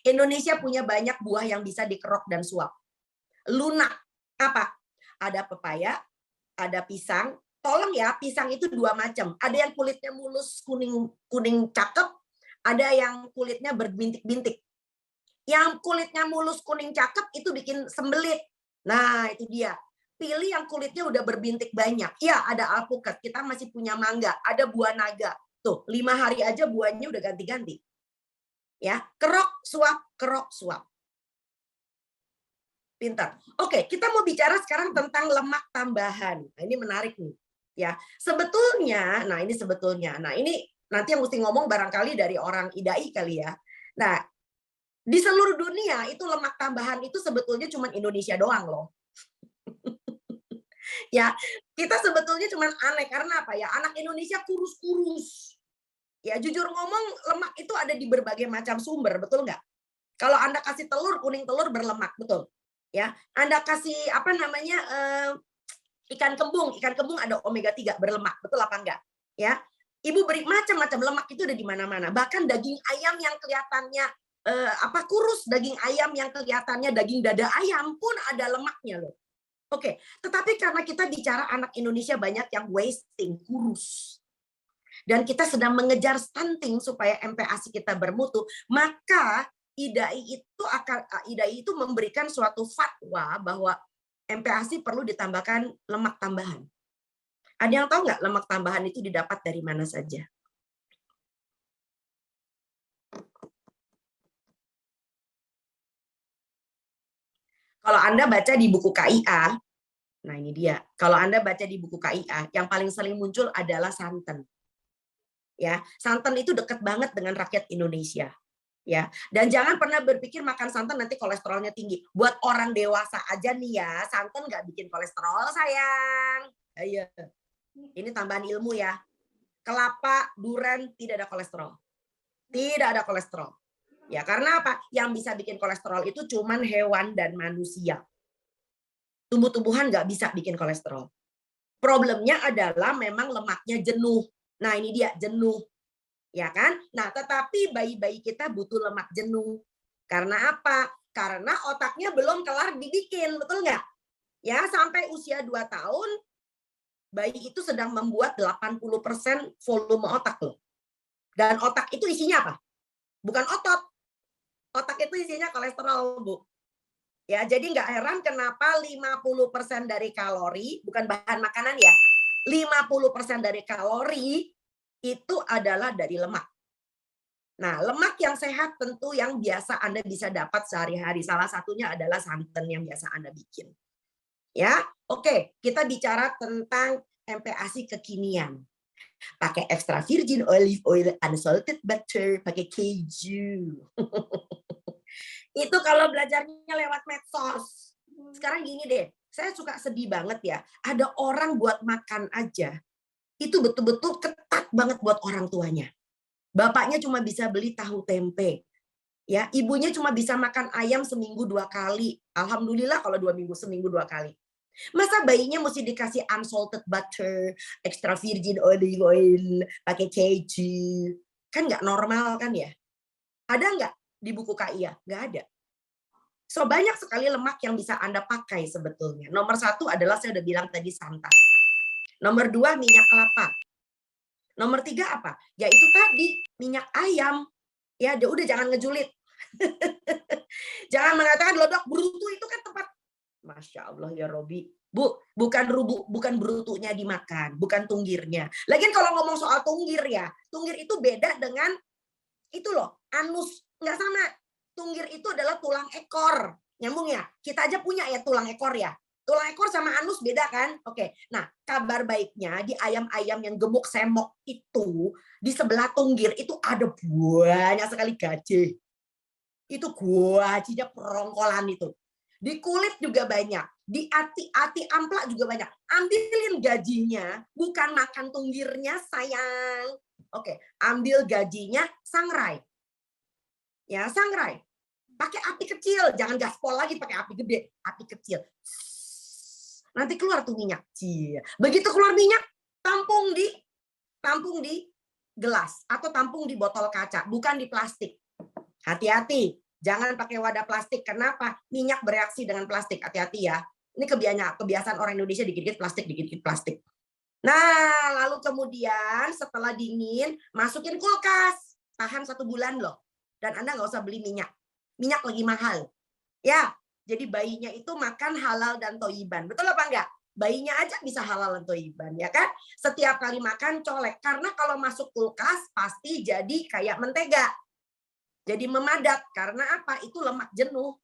Indonesia punya banyak buah yang bisa dikerok dan suap. Lunak, apa? Ada pepaya, ada pisang. Tolong ya, pisang itu 2 macam. Ada yang kulitnya mulus kuning cakep, ada yang kulitnya berbintik-bintik. Yang kulitnya mulus kuning cakep itu bikin sembelit. Nah, itu dia. Pilih yang kulitnya udah berbintik banyak. Ya, ada alpukat. Kita masih punya mangga. Ada buah naga. Tuh, 5 hari aja buahnya udah ganti-ganti. Ya, kerok, suap, kerok, suap. Pintar. Oke, kita mau bicara sekarang tentang lemak tambahan. Nah, ini menarik nih. Ya, sebetulnya, nah ini nanti yang mesti ngomong barangkali dari orang IDAI kali ya. Nah, di seluruh dunia itu lemak tambahan itu sebetulnya cuma Indonesia doang loh. Ya, kita sebetulnya cuma aneh karena apa ya? Anak Indonesia kurus-kurus. Ya, jujur ngomong lemak itu ada di berbagai macam sumber, betul nggak? Kalau Anda kasih telur, kuning telur berlemak, betul. Ya, Anda kasih apa namanya ikan kembung ada omega 3 berlemak, betul apa enggak? Ya, Ibu beri macam-macam lemak itu ada di mana-mana. Bahkan daging ayam yang kelihatannya kurus, daging ayam yang kelihatannya daging dada ayam pun ada lemaknya loh. Oke, tetapi karena kita bicara anak Indonesia banyak yang wasting, kurus. Dan kita sedang mengejar stunting supaya MPASI kita bermutu, maka IDAI itu memberikan suatu fatwa bahwa MPASI perlu ditambahkan lemak tambahan. Ada yang tahu nggak lemak tambahan itu didapat dari mana saja? Kalau Anda baca di buku KIA, nah ini dia. Kalau Anda baca di buku KIA, yang paling sering muncul adalah santan. Ya, santan itu dekat banget dengan rakyat Indonesia. Ya, dan jangan pernah berpikir makan santan nanti kolesterolnya tinggi. Buat orang dewasa aja nih ya, santan nggak bikin kolesterol, sayang. Ayo. Ini tambahan ilmu ya. Kelapa, durian tidak ada kolesterol. Tidak ada kolesterol. Ya, karena apa? Yang bisa bikin kolesterol itu cuman hewan dan manusia. Tumbuh-tumbuhan nggak bisa bikin kolesterol. Problemnya adalah memang lemaknya jenuh. Nah, ini dia, jenuh. Ya kan? Nah, tetapi bayi-bayi kita butuh lemak jenuh. Karena apa? Karena otaknya belum kelar dibikin, betul nggak? Ya, sampai usia 2 tahun, bayi itu sedang membuat 80% volume otak loh. Dan otak itu isinya apa? Bukan otot. Otak itu isinya kolesterol, Bu. Ya, jadi nggak heran kenapa 50% dari kalori, bukan bahan makanan ya, 50% dari kalori itu adalah dari lemak. Nah, lemak yang sehat tentu yang biasa Anda bisa dapat sehari-hari. Salah satunya adalah santan yang biasa Anda bikin. Ya, oke, kita bicara tentang MPASI kekinian. Pakai extra virgin olive oil, unsalted butter, pakai keju. Itu kalau belajarnya lewat medsos. Sekarang gini deh, saya suka sedih banget ya. Ada orang buat makan aja, itu betul-betul ketat banget buat orang tuanya. Bapaknya cuma bisa beli tahu tempe. Ya, ibunya cuma bisa makan ayam seminggu 2 kali. Alhamdulillah kalau 2 minggu seminggu 2 kali. Masa bayinya mesti dikasih unsalted butter, extra virgin olive oil, pakai keju. Kan nggak normal kan ya? Ada nggak di buku KIA? Nggak ada. So, banyak sekali lemak yang bisa Anda pakai sebetulnya. Nomor 1 adalah saya udah bilang tadi santan. Nomor 2 minyak kelapa. Nomor 3 apa? Yaitu tadi minyak ayam. Ya udah jangan ngejulit. Jangan mengatakan loh dok, brutu itu kan tempat. Masya Allah ya Robi. Bukan brutunya dimakan, bukan tunggirnya. Lagian kalau ngomong soal tunggir ya, tunggir itu beda dengan itu loh, anus. Nggak sama. Tunggir itu adalah tulang ekor. Nyambung ya? Kita aja punya ya tulang ekor ya. Tulang ekor sama anus beda kan? Oke. Nah, kabar baiknya di ayam-ayam yang gemuk semok itu, di sebelah tunggir itu ada banyak sekali gaji. Itu gajinya perongkolan itu. Di kulit juga banyak. Di ati amplak juga banyak. Ambilin gajinya, bukan makan tunggirnya sayang. Oke, ambil gajinya sangrai. Ya, sangrai. Pakai api kecil, jangan gaspol lagi pakai api gede, api kecil. Nanti keluar tuh minyak. Begitu keluar minyak, tampung di gelas atau tampung di botol kaca, bukan di plastik. Hati-hati, jangan pakai wadah plastik. Kenapa? Minyak bereaksi dengan plastik. Hati-hati ya. Ini kebiasaan orang Indonesia dikit-dikit plastik. Nah, lalu kemudian setelah dingin, masukin kulkas. Tahan 1 bulan loh. Dan Anda nggak usah beli minyak. Minyak lagi mahal. Ya, jadi bayinya itu makan halal dan toiban. Betul apa enggak? Bayinya aja bisa halal dan toiban, ya kan? Setiap kali makan colek. Karena kalau masuk kulkas pasti jadi kayak mentega. Jadi memadat. Karena apa? Itu lemak jenuh.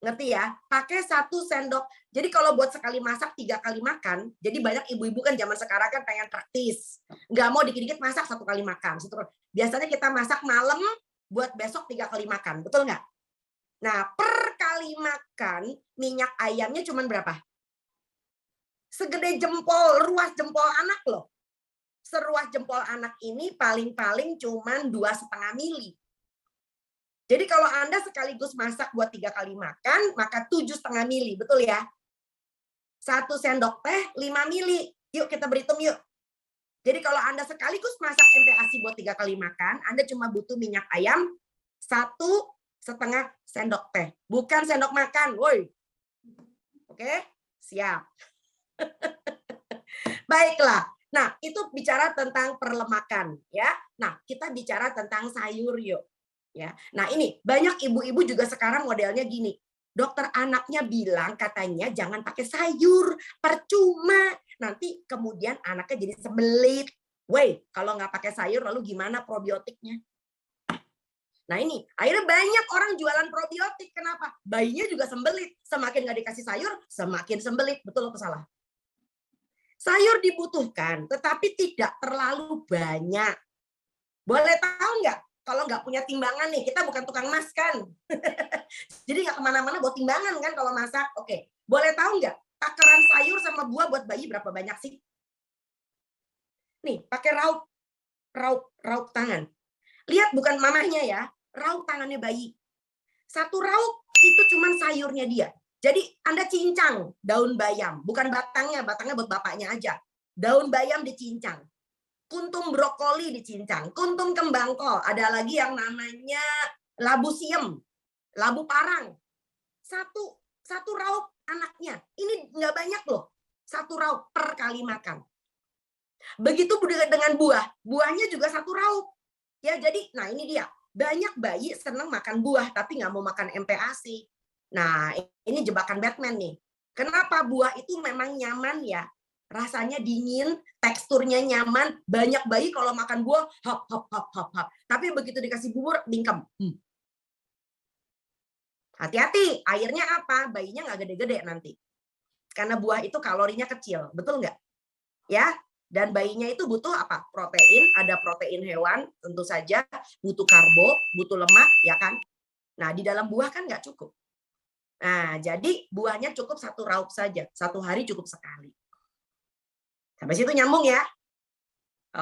Ngerti ya? Pakai 1 sendok. Jadi kalau buat sekali masak 3 kali makan, jadi banyak ibu-ibu kan zaman sekarang kan pengen praktis. Nggak mau dikit-dikit masak 1 kali makan. Biasanya kita masak malam buat besok 3 kali makan. Betul nggak? Nah, per kali makan minyak ayamnya cuma berapa? Segede jempol, ruas jempol anak loh. Seruas jempol anak ini paling-paling cuma 2,5 mili. Jadi kalau Anda sekaligus masak buat 3 kali makan, maka 7,5 mili, betul ya? 1 sendok teh 5 mili. Yuk kita berhitung yuk. Jadi kalau Anda sekaligus masak MPASI buat 3 kali makan, Anda cuma butuh minyak ayam 1,5 sendok teh. Bukan sendok makan, woi. Oke, siap. Baiklah. Nah, itu bicara tentang perlemakan, ya. Nah, kita bicara tentang sayur yuk. Ya. Nah, ini banyak ibu-ibu juga sekarang modelnya gini. Dokter anaknya bilang katanya jangan pakai sayur, percuma. Nanti kemudian anaknya jadi sembelit. Woi, kalau nggak pakai sayur lalu gimana probiotiknya? Nah ini, akhirnya banyak orang jualan probiotik. Kenapa? Bayinya juga sembelit. Semakin nggak dikasih sayur, semakin sembelit. Betul atau salah? Sayur dibutuhkan, tetapi tidak terlalu banyak. Boleh tahu nggak? Kalau nggak punya timbangan nih, kita bukan tukang mas kan? Jadi nggak kemana-mana buat timbangan kan kalau masak. Oke, boleh tahu nggak? Takaran sayur sama buah buat bayi berapa banyak sih? Nih, pakai raup tangan. Lihat bukan mamahnya ya, raup tangannya bayi. 1 raup itu cuman sayurnya dia. Jadi Anda cincang daun bayam, bukan batangnya buat bapaknya aja. Daun bayam dicincang. Kuntum brokoli dicincang, kuntum kembang kol, ada lagi yang namanya labu siem, labu parang. Satu raup anaknya. Ini nggak banyak loh. 1 raup per kali makan. Begitu dengan buahnya juga 1 raup. Ya, jadi, nah ini dia. Banyak bayi senang makan buah, tapi nggak mau makan MPASI. Nah, ini jebakan Batman nih. Kenapa buah itu memang nyaman ya? Rasanya dingin, teksturnya nyaman. Banyak bayi kalau makan buah, hop, hop, hop, hop, hop. Tapi begitu dikasih bubur, bingkem. Hati-hati, airnya apa? Bayinya nggak gede-gede nanti. Karena buah itu kalorinya kecil, betul nggak? Ya, dan bayinya itu butuh apa? Protein, ada protein hewan, tentu saja. Butuh karbo, butuh lemak, ya kan? Nah, di dalam buah kan nggak cukup. Nah, jadi buahnya cukup 1 raup saja. 1 hari cukup sekali. Sampai situ nyambung ya?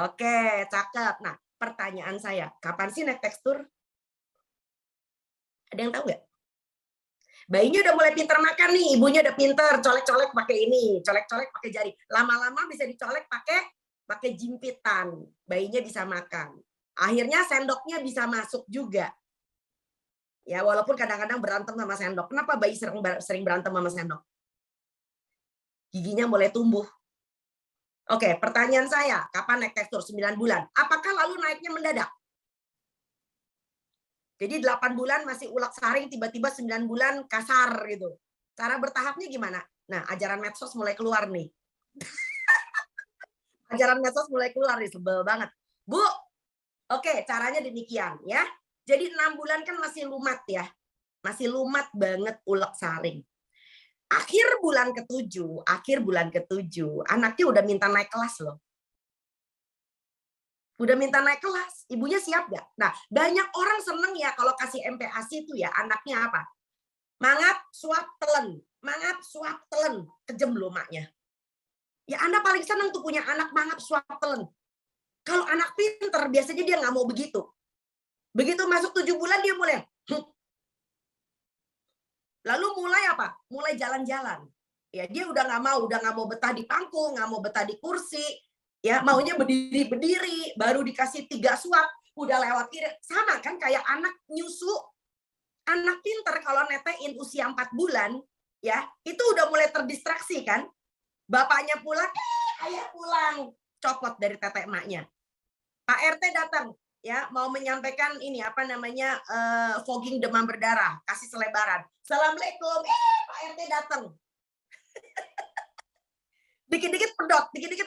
Oke, cakep. Nah, pertanyaan saya, kapan sih naik tekstur? Ada yang tahu nggak? Bayinya udah mulai pintar makan nih, ibunya udah pintar, colek-colek pakai ini, colek-colek pakai jari. Lama-lama bisa dicolek pakai jimpitan. Bayinya bisa makan. Akhirnya sendoknya bisa masuk juga. Ya, walaupun kadang-kadang berantem sama sendok. Kenapa bayi sering berantem sama sendok? Giginya mulai tumbuh. Oke, pertanyaan saya, kapan naik tekstur? 9 bulan. Apakah lalu naiknya mendadak? Jadi 8 bulan masih ulak saring, tiba-tiba 9 bulan kasar gitu. Cara bertahapnya gimana? Nah, ajaran medsos mulai keluar nih. Ajaran medsos mulai keluar nih, sebel banget. Bu, oke, caranya demikian ya. Jadi 6 bulan kan masih lumat ya. Masih lumat banget ulek saring. Akhir bulan ke-7, anaknya udah minta naik kelas loh. Udah minta naik kelas, ibunya siap gak? Nah, banyak orang seneng ya kalau kasih MPASI itu ya, anaknya apa? Mangap, suap, telen. Mangap, suap, telen. Kejem loh maknya. Ya Anda paling seneng tuh punya anak mangap, suap, telen. Kalau anak pinter, biasanya dia nggak mau begitu. Begitu masuk 7 bulan, dia mulai. Lalu mulai apa? Mulai jalan-jalan. Ya, dia udah nggak mau betah di pangku, nggak mau betah di kursi. Ya, maunya berdiri-berdiri, baru dikasih 3 suap, udah lewat kiri. Sama kan kayak anak nyusu. Anak pinter kalau netein usia 4 bulan, ya, itu udah mulai terdistraksi kan? Bapaknya pulang, ayah pulang. Copot dari tetek emaknya. Pak RT datang, ya, mau menyampaikan ini apa namanya fogging demam berdarah, kasih selebaran. Assalamualaikum, Pak RT datang. Dikit-dikit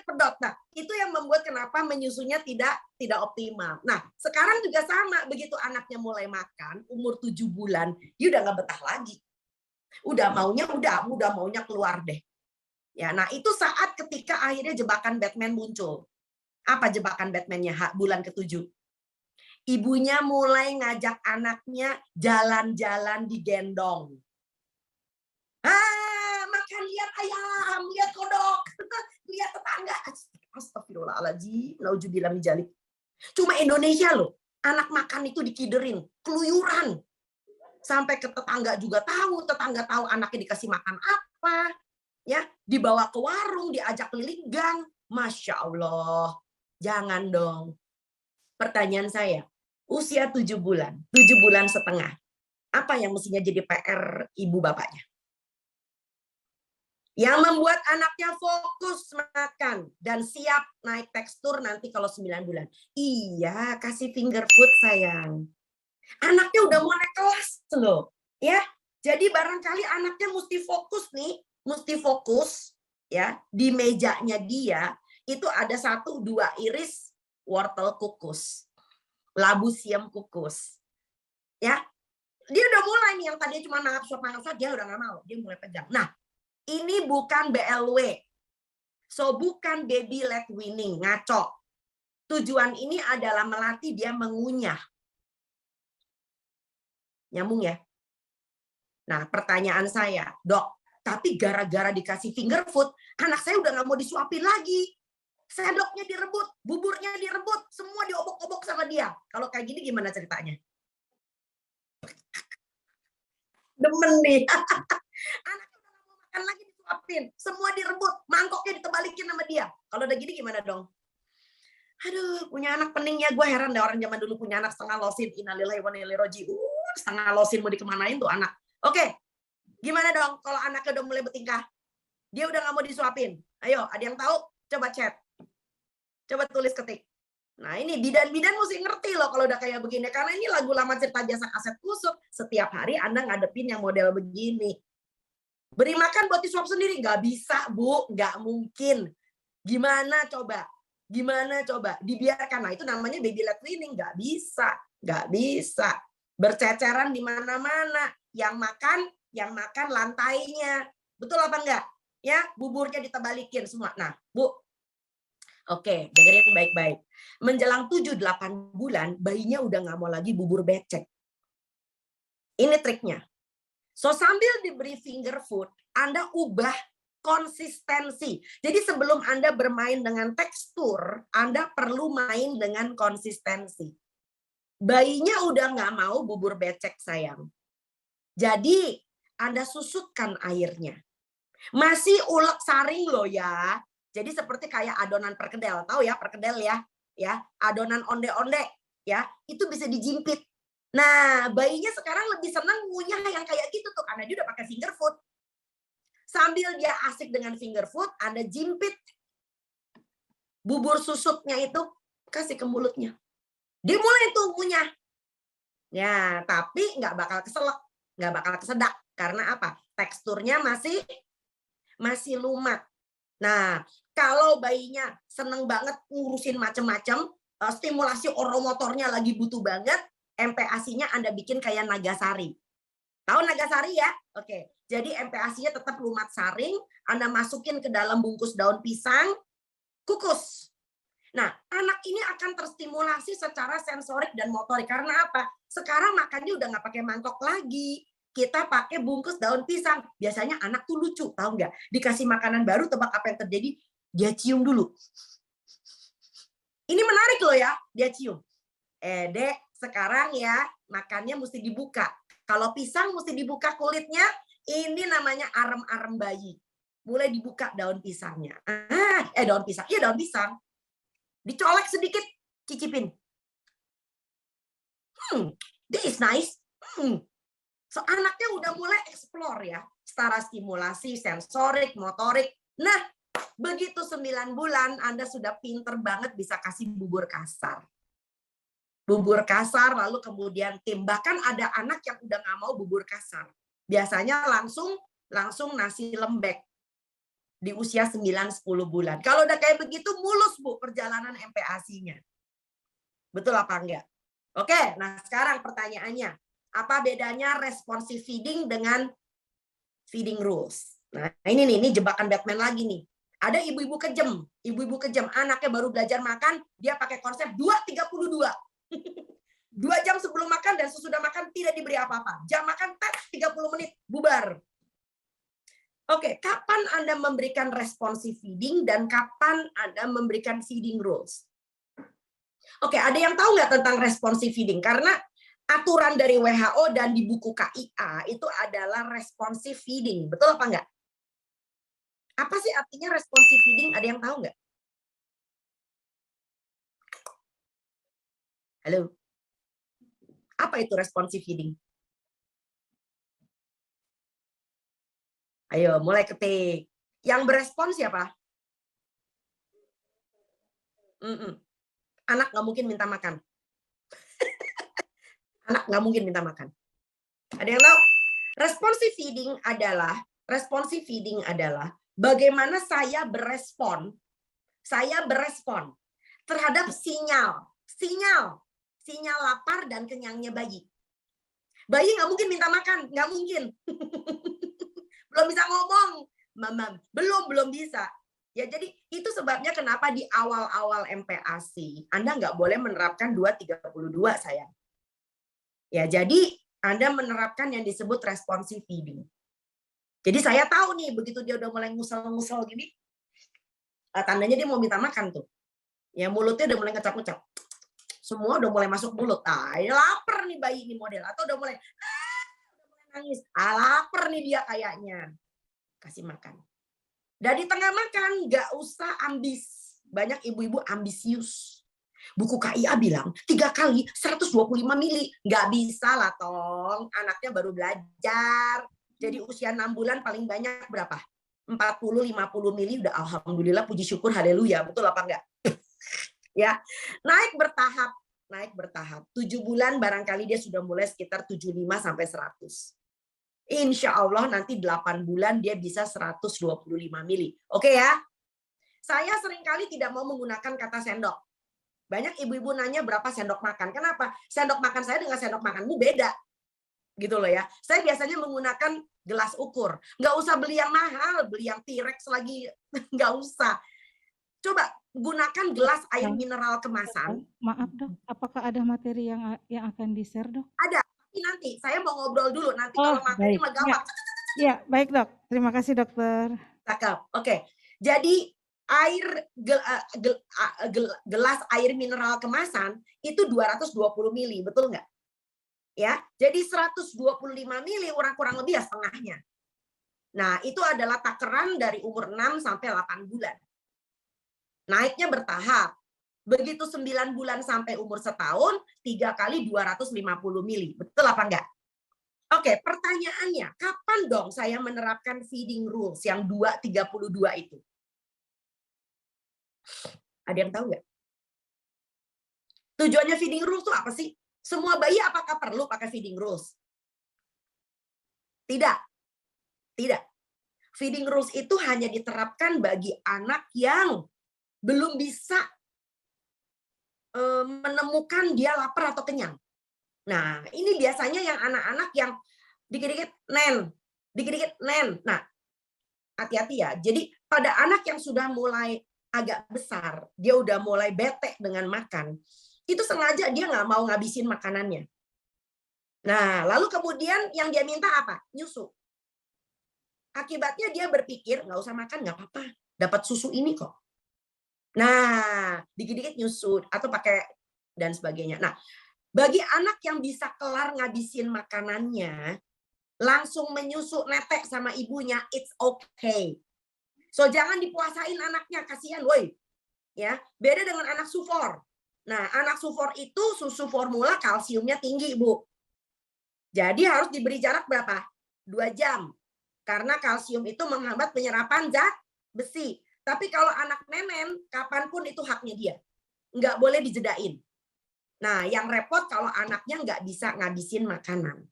pedot. Nah, itu yang membuat kenapa menyusunya tidak optimal. Nah, sekarang juga sama, begitu anaknya mulai makan, umur 7 bulan, dia udah nggak betah lagi. Udah maunya keluar deh. Ya, nah itu saat ketika akhirnya jebakan Batman muncul. Apa jebakan Batman-nya bulan ke-7? Ibunya mulai ngajak anaknya jalan-jalan digendong. Makan, lihat ayam, lihat kodok, lihat tetangga. Astagfirullahaladzim, nauzubillah min dzalik. Cuma Indonesia loh, anak makan itu dikiderin, keluyuran. Sampai ke tetangga juga tahu, tetangga tahu anaknya dikasih makan apa. Ya, dibawa ke warung, diajak keliling gang. Masya Allah, jangan dong. Pertanyaan saya, usia 7 bulan, 7 bulan setengah. Apa yang mestinya jadi PR ibu bapaknya? Yang membuat anaknya fokus makan dan siap naik tekstur nanti kalau 9 bulan. Iya, kasih finger food sayang. Anaknya udah mau naik kelas loh. Ya, jadi barangkali anaknya mesti fokus nih. Mesti fokus ya di mejanya dia itu ada 1-2 iris wortel kukus, labu siam kukus, ya dia udah mulai nih yang tadinya cuma mangap dia udah nggak mau, dia mulai pegang. Nah ini bukan BLW, so bukan baby led weaning, ngaco. Tujuan ini adalah melatih dia mengunyah, nyambung ya. Nah pertanyaan saya, dok. Tapi gara-gara dikasih finger food, anak saya udah nggak mau disuapin lagi. Sendoknya direbut, buburnya direbut, semua diobok-obok sama dia. Kalau kayak gini gimana ceritanya? Demen nih. Anaknya udah nggak mau makan lagi disuapin, semua direbut, mangkoknya ditebalikin sama dia. Kalau udah gini gimana dong? Aduh, punya anak pening ya. Gue heran deh orang zaman dulu punya anak setengah losin. Innalillahi wa inna ilaihi raji'un. Setengah losin mau dikemanain tuh anak. Oke. Gimana dong kalau anaknya udah mulai bertingkah? Dia udah nggak mau disuapin. Ayo, ada yang tahu? Coba chat. Coba tulis ketik. Nah ini bidan-bidan mesti ngerti loh kalau udah kayak begini. Karena ini lagu lama cerita jasa kaset kusuk. Setiap hari Anda ngadepin yang model begini. Beri makan buat disuap sendiri. Nggak bisa, Bu. Nggak mungkin. Gimana coba? Dibiarkan. Nah itu namanya baby led weaning. Nggak bisa. Berceceran di mana-mana. Yang makan lantainya. Betul apa enggak? Ya, buburnya ditebalikin semua. Nah, Bu. Oke, dengerin baik-baik. Menjelang 7-8 bulan, bayinya udah nggak mau lagi bubur becek. Ini triknya. So, sambil diberi finger food, Anda ubah konsistensi. Jadi sebelum Anda bermain dengan tekstur, Anda perlu main dengan konsistensi. Bayinya udah nggak mau bubur becek, sayang. Jadi, Anda susutkan airnya. Masih ulek saring loh ya. Jadi seperti kayak adonan perkedel. Tahu ya perkedel ya? Ya, adonan onde-onde ya. Itu bisa dijimpit. Nah, bayinya sekarang lebih senang ngunyah yang kayak gitu tuh karena dia udah pakai finger food. Sambil dia asik dengan finger food, Anda jimpit bubur susutnya itu kasih ke mulutnya. Dimulai tuh ngunyah. Ya, tapi nggak bakal keselak, nggak bakal kesedak. Karena apa? Teksturnya masih lumat. Nah, kalau bayinya seneng banget ngurusin macem-macem, stimulasi oromotornya lagi butuh banget, MPASI-nya Anda bikin kayak Nagasari. Tahu Nagasari ya? Oke. Jadi MPASI-nya tetap lumat saring, Anda masukin ke dalam bungkus daun pisang, kukus. Nah, anak ini akan terstimulasi secara sensorik dan motorik. Karena apa? Sekarang makannya udah nggak pakai mangkok lagi. Kita pakai bungkus daun pisang. Biasanya anak tuh lucu, tahu nggak? Dikasih makanan baru, tebak apa yang terjadi? Dia cium dulu. Ini menarik loh ya, dia cium. Dek, sekarang ya makannya mesti dibuka. Kalau pisang mesti dibuka kulitnya, ini namanya arem-arem bayi. Mulai dibuka daun pisangnya. Daun pisang. Iya, daun pisang. Dicolek sedikit, cicipin. This is nice. So, anaknya udah mulai explore ya. Setara stimulasi, sensorik, motorik. Nah, begitu 9 bulan, Anda sudah pinter banget bisa kasih bubur kasar. Bubur kasar, lalu kemudian tim. Bahkan ada anak yang udah nggak mau bubur kasar. Biasanya langsung nasi lembek. Di usia 9-10 bulan. Kalau udah kayak begitu, mulus Bu perjalanan MPASI-nya. Betul apa enggak? Oke, nah sekarang pertanyaannya. Apa bedanya responsive feeding dengan feeding rules? Nah ini jebakan Batman lagi nih. Ada ibu-ibu kejem, anaknya baru belajar makan, dia pakai konsep 2-32. 2 jam sebelum makan dan sesudah makan tidak diberi apa-apa. Jam makan 30 menit, bubar. Oke, kapan Anda memberikan responsive feeding dan kapan Anda memberikan feeding rules? Oke, ada yang tahu nggak tentang responsive feeding? Karena aturan dari WHO dan di buku KIA itu adalah responsive feeding. Betul apa enggak? Apa sih artinya responsive feeding? Ada yang tahu nggak? Halo? Apa itu responsive feeding? Ayo, mulai ketik. Yang berespons siapa? Anak nggak mungkin minta makan. Anak nggak mungkin minta makan. Ada yang tahu? Responsive feeding adalah bagaimana saya berespon terhadap sinyal lapar dan kenyangnya bayi. Bayi nggak mungkin minta makan, nggak mungkin. Belum bisa ngomong, belum bisa. Ya, jadi itu sebabnya kenapa di awal-awal MPASI Anda nggak boleh menerapkan 2-32 sayang. Ya, jadi Anda menerapkan yang disebut responsive feeding. Jadi saya tahu nih, begitu dia udah mulai ngusel-ngusel gini, tandanya dia mau minta makan tuh. Ya, mulutnya udah mulai ngecap-ngecap. Semua udah mulai masuk mulut. Ya lapar nih bayi ini model. Atau udah mulai nangis. Lapar nih dia kayaknya. Kasih makan. Dan di tengah makan, nggak usah ambis. Banyak ibu-ibu ambisius. Buku KIA bilang 3 kali 125 mili. Nggak bisa lah tong. Anaknya baru belajar. Jadi usia 6 bulan paling banyak berapa? 40-50 mili udah alhamdulillah, puji syukur, haleluya. Betul apa enggak? Ya, naik bertahap. 7 bulan barangkali dia sudah mulai sekitar 75-100. Insya Allah nanti 8 bulan dia bisa 125 mili. Oke ya? Saya seringkali tidak mau menggunakan kata sendok. Banyak ibu-ibu nanya berapa sendok makan. Kenapa? Sendok makan saya dengan sendok makanmu beda. Gitu loh ya. Saya biasanya menggunakan gelas ukur. Nggak usah beli yang mahal, beli yang T-Rex lagi. Nggak usah. Coba gunakan gelas air mineral kemasan.
Maaf dok, apakah ada materi yang akan di-share dok?
Ada. Nanti saya mau ngobrol dulu. Nanti kalau materi mah gampang.
Ya, baik dok. Terima kasih dokter.
Cakep. Oke. Jadi gelas air mineral kemasan itu 220 mili, betul nggak? Ya. Jadi 125 mili kurang lebih ya setengahnya. Nah, itu adalah takaran dari umur 6 sampai 8 bulan. Naiknya bertahap. Begitu 9 bulan sampai umur setahun, 3 kali 250 mili. Betul apa enggak? Oke, pertanyaannya, kapan dong saya menerapkan feeding rules yang 2-32 itu? Ada yang tahu nggak? Tujuannya feeding rules itu apa sih? Semua bayi apakah perlu pakai feeding rules? Tidak. Tidak. Feeding rules itu hanya diterapkan bagi anak yang belum bisa menemukan dia lapar atau kenyang. Nah, ini biasanya yang anak-anak yang dikit-dikit nen, dikit-dikit nen. Nah, hati-hati ya. Jadi pada anak yang sudah mulai agak besar, dia udah mulai bete dengan makan, itu sengaja dia nggak mau ngabisin makanannya. Nah, lalu kemudian yang dia minta apa? Nyusu. Akibatnya dia berpikir, nggak usah makan, nggak apa-apa. Dapat susu ini kok. Nah, dikit-dikit nyusu atau pakai dan sebagainya. Nah, bagi anak yang bisa kelar ngabisin makanannya, langsung menyusu netek sama ibunya, it's okay. So, jangan dipuasain anaknya, kasihan, woi. Ya, beda dengan anak sufor. Nah, anak sufor itu susu formula kalsiumnya tinggi, Bu. Jadi harus diberi jarak berapa? 2 jam. Karena kalsium itu menghambat penyerapan zat besi. Tapi kalau anak nenen, kapanpun itu haknya dia. Nggak boleh dijedain. Nah, yang repot kalau anaknya nggak bisa ngabisin makanan.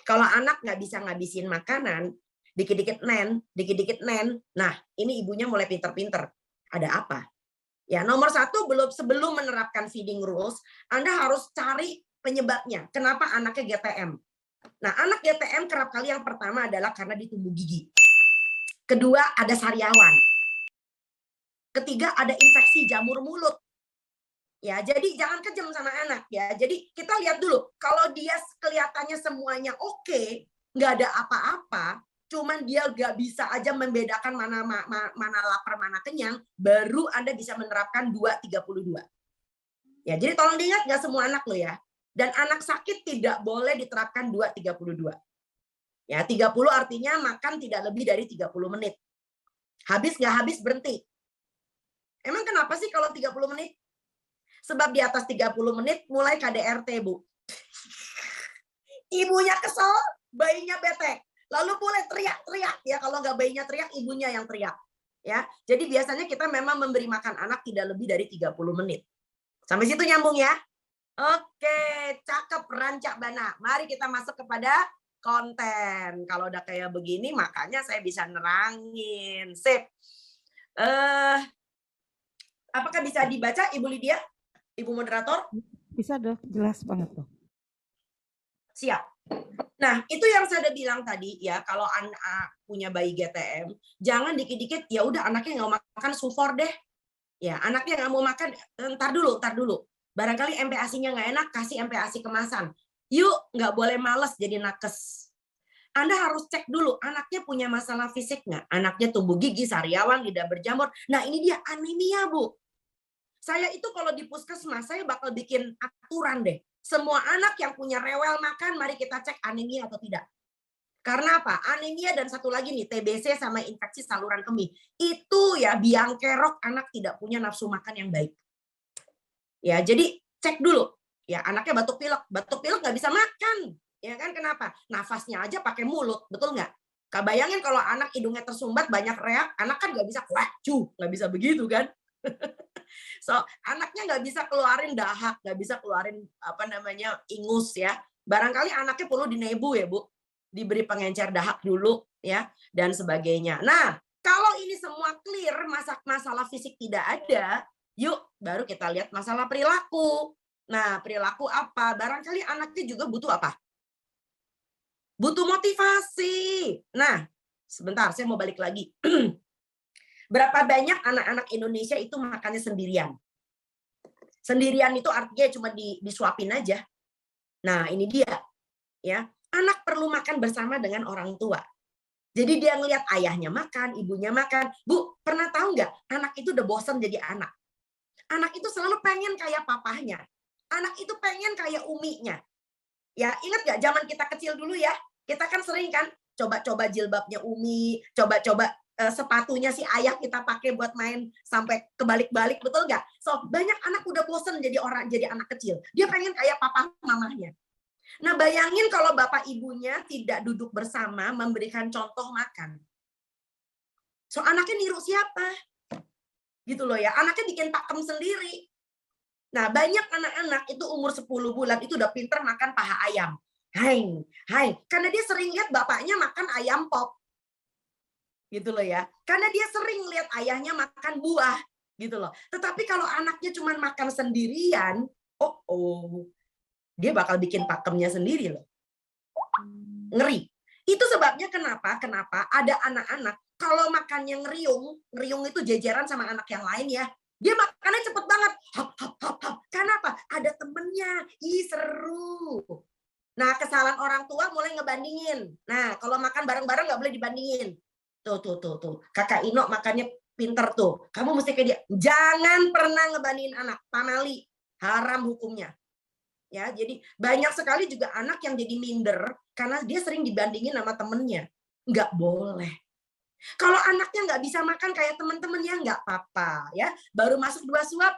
Kalau anak nggak bisa ngabisin makanan, dikit-dikit nen. Nah, ini ibunya mulai pinter-pinter. Ada apa? Ya, nomor 1, sebelum menerapkan feeding rules, Anda harus cari penyebabnya. Kenapa anaknya GTM? Nah, anak GTM kerap kali yang pertama adalah karena di tumbuh gigi. Kedua, ada sariawan. Ketiga, ada infeksi jamur mulut. Ya, jadi jangan kejam sama anak ya. Jadi kita lihat dulu, kalau dia kelihatannya semuanya oke, nggak ada apa-apa, cuman dia nggak bisa aja membedakan mana lapar, mana kenyang, baru Anda bisa menerapkan 2-32. Ya, jadi tolong diingat nggak semua anak lo ya. Dan anak sakit tidak boleh diterapkan 2-32. Ya, 30 artinya makan tidak lebih dari 30 menit. Habis nggak habis berhenti. Emang kenapa sih kalau 30 menit? Sebab di atas 30 menit mulai KDRT, Bu. Ibunya kesel, bayinya bete. Lalu mulai teriak-teriak ya, kalau nggak bayinya teriak, ibunya yang teriak. Ya. Jadi biasanya kita memang memberi makan anak tidak lebih dari 30 menit. Sampai situ nyambung ya? Oke, cakep Rancak Bana. Mari kita masuk kepada konten. Kalau udah kayak begini, makanya saya bisa nerangin. Sip. Apakah bisa dibaca, Ibu Lydia? Ibu moderator?
Bisa dong, jelas banget tuh.
Siap. Nah, itu yang saya udah bilang tadi ya, kalau anak punya bayi GTM, jangan dikit-dikit ya udah anaknya nggak mau makan sufor deh. Ya, anaknya nggak mau makan, ntar dulu. Barangkali MPASI-nya nggak enak, kasih MPASI kemasan. Yuk, nggak boleh males jadi nakes. Anda harus cek dulu, anaknya punya masalah fisik nggak? Anaknya tumbuh gigi, sariawan, lidah berjamur. Nah, ini dia anemia, Bu. Saya itu kalau di puskesmas, saya bakal bikin aturan deh. Semua anak yang punya rewel makan, mari kita cek anemia atau tidak. Karena apa? Anemia dan satu lagi nih, TBC sama infeksi saluran kemih. Itu ya biang kerok anak tidak punya nafsu makan yang baik. Ya, jadi cek dulu. Ya, anaknya batuk pilek nggak bisa makan. Ya kan, kenapa? Nafasnya aja pakai mulut, betul nggak? Bayangin kalau anak hidungnya tersumbat, banyak reak, anak kan nggak bisa kuacu, nggak bisa begitu kan? So, anaknya nggak bisa keluarin dahak, nggak bisa keluarin ingus ya. Barangkali anaknya perlu dinebu ya, Bu. Diberi pengencer dahak dulu ya, dan sebagainya. Nah, kalau ini semua clear, masalah fisik tidak ada, yuk baru kita lihat masalah perilaku. Nah, perilaku apa? Barangkali anaknya juga butuh apa? Butuh motivasi. Nah, sebentar, saya mau balik lagi. Berapa banyak anak-anak Indonesia itu makannya sendirian? Sendirian itu artinya cuma disuapin aja. Nah, ini dia. Ya, anak perlu makan bersama dengan orang tua. Jadi dia ngelihat ayahnya makan, ibunya makan. Bu, pernah tahu nggak? Anak itu udah bosan jadi anak. Anak itu selalu pengen kayak papahnya. Anak itu pengen kayak uminya. Ya, ingat nggak zaman kita kecil dulu ya? Kita kan sering kan coba-coba jilbabnya umi, coba-coba sepatunya si ayah kita pakai buat main sampai kebalik-balik, betul nggak? So, banyak anak udah bosen jadi anak kecil. Dia pengen kayak papa mamahnya. Nah, bayangin kalau bapak ibunya tidak duduk bersama memberikan contoh makan. So, anaknya niru siapa? Gitu loh ya. Anaknya bikin pakem sendiri. Nah, banyak anak-anak itu umur 10 bulan itu udah pinter makan paha ayam. Hai, hai. Karena dia sering lihat bapaknya makan ayam pop. Gitu loh ya. Karena dia sering lihat ayahnya makan buah. Gitu loh. Tetapi kalau anaknya cuma makan sendirian, dia bakal bikin pakemnya sendiri loh. Ngeri. Itu sebabnya kenapa ada anak-anak kalau makannya ngeriung itu jejeran sama anak yang lain ya. Dia makannya cepet banget. Hap, hap, hap, hap. Kenapa? Ada temennya. Ih, seru. Nah, kesalahan orang tua mulai ngebandingin. Nah, kalau makan bareng-bareng nggak boleh dibandingin. Tuh. Kakak Ino makannya pinter tuh. Kamu mesti kayak dia. Jangan pernah ngebandingin anak. Pamali. Haram hukumnya. Ya, jadi banyak sekali juga anak yang jadi minder karena dia sering dibandingin sama temennya. Nggak boleh. Kalau anaknya nggak bisa makan kayak teman-temannya nggak apa-apa ya. Baru masuk 2 suap,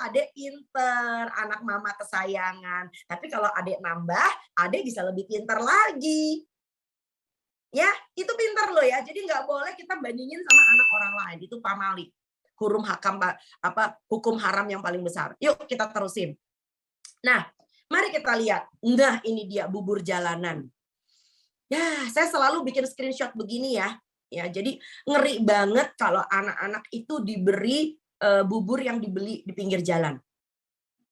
adek pinter, anak mama kesayangan. Tapi kalau adek nambah, adek bisa lebih pinter lagi. Ya, itu pinter loh ya. Jadi nggak boleh kita bandingin sama anak orang lain. Itu pamali. Hukum haram yang paling besar. Yuk kita terusin. Nah, mari kita lihat. Nah, ini dia bubur jalanan. Ya, saya selalu bikin screenshot begini ya. Ya, jadi ngeri banget kalau anak-anak itu diberi bubur yang dibeli di pinggir jalan.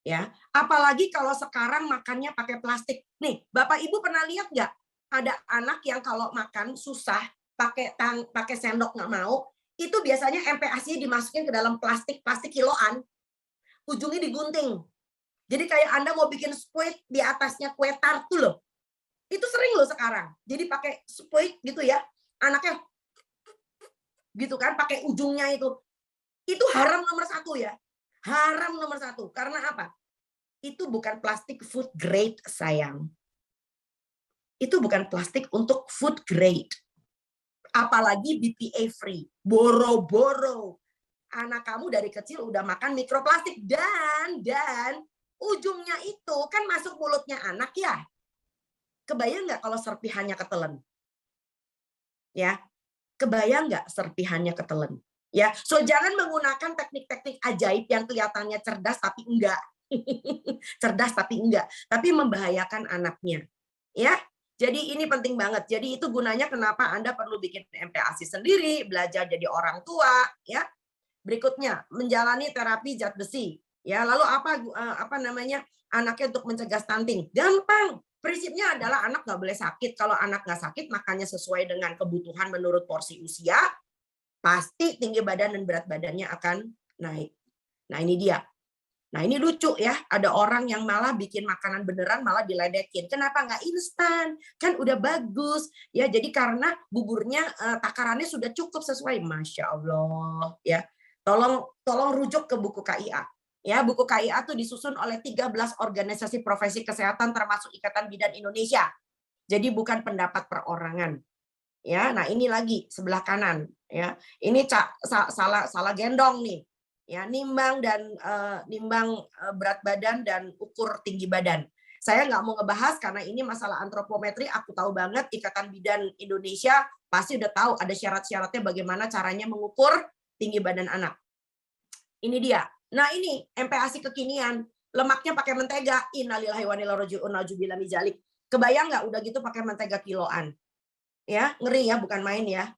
Ya, apalagi kalau sekarang makannya pakai plastik. Nih, Bapak Ibu pernah lihat nggak? Ada anak yang kalau makan susah, pakai sendok nggak mau, itu biasanya MPASI dimasukin ke dalam plastik kiloan, ujungnya digunting. Jadi kayak Anda mau bikin squid di atasnya kue tart tuh loh. Itu sering loh sekarang. Jadi pakai squid gitu ya, anaknya gitu kan, pakai ujungnya itu. Itu haram nomor 1 ya. Haram nomor 1. Karena apa? Itu bukan plastik food grade, sayang. Itu bukan plastik untuk food grade. Apalagi BPA free. Boro-boro. Anak kamu dari kecil udah makan mikroplastik. Dan ujungnya itu kan masuk mulutnya anak ya. Kebayang nggak kalau serpihannya ketelen? Ya. Kebayang nggak serpihannya ketelen? Ya, so jangan menggunakan teknik-teknik ajaib yang kelihatannya cerdas tapi enggak. Cerdas tapi enggak, tapi membahayakan anaknya. Ya. Jadi ini penting banget. Jadi itu gunanya kenapa Anda perlu bikin MPASI sendiri, belajar jadi orang tua, ya. Berikutnya, menjalani terapi zat besi. Ya, lalu apa namanya? Anaknya untuk mencegah stunting. Gampang. Prinsipnya adalah anak nggak boleh sakit. Kalau anak nggak sakit, makannya sesuai dengan kebutuhan menurut porsi usia, pasti tinggi badan dan berat badannya akan naik. Nah ini dia. Nah ini lucu ya, ada orang yang malah bikin makanan beneran malah diledekin. Kenapa nggak instan? Kan udah bagus. Ya jadi karena buburnya takarannya sudah cukup sesuai. Masya Allah. Ya, tolong rujuk ke buku KIA. Ya, buku KIA itu disusun oleh 13 organisasi profesi kesehatan termasuk Ikatan Bidan Indonesia. Jadi bukan pendapat perorangan. Ya, nah ini lagi sebelah kanan ya. Ini salah gendong nih. Ya, nimbang berat badan dan ukur tinggi badan. Saya nggak mau ngebahas karena ini masalah antropometri, aku tahu banget Ikatan Bidan Indonesia pasti udah tahu ada syarat-syaratnya bagaimana caranya mengukur tinggi badan anak. Ini dia. Nah ini MPASI kekinian, lemaknya pakai mentega. Innalillahi wa inna ilaihi raji'un, nauzubillah min dzalik. Kebayang nggak udah gitu pakai mentega kiloan? Ya, ngeri ya, bukan main ya.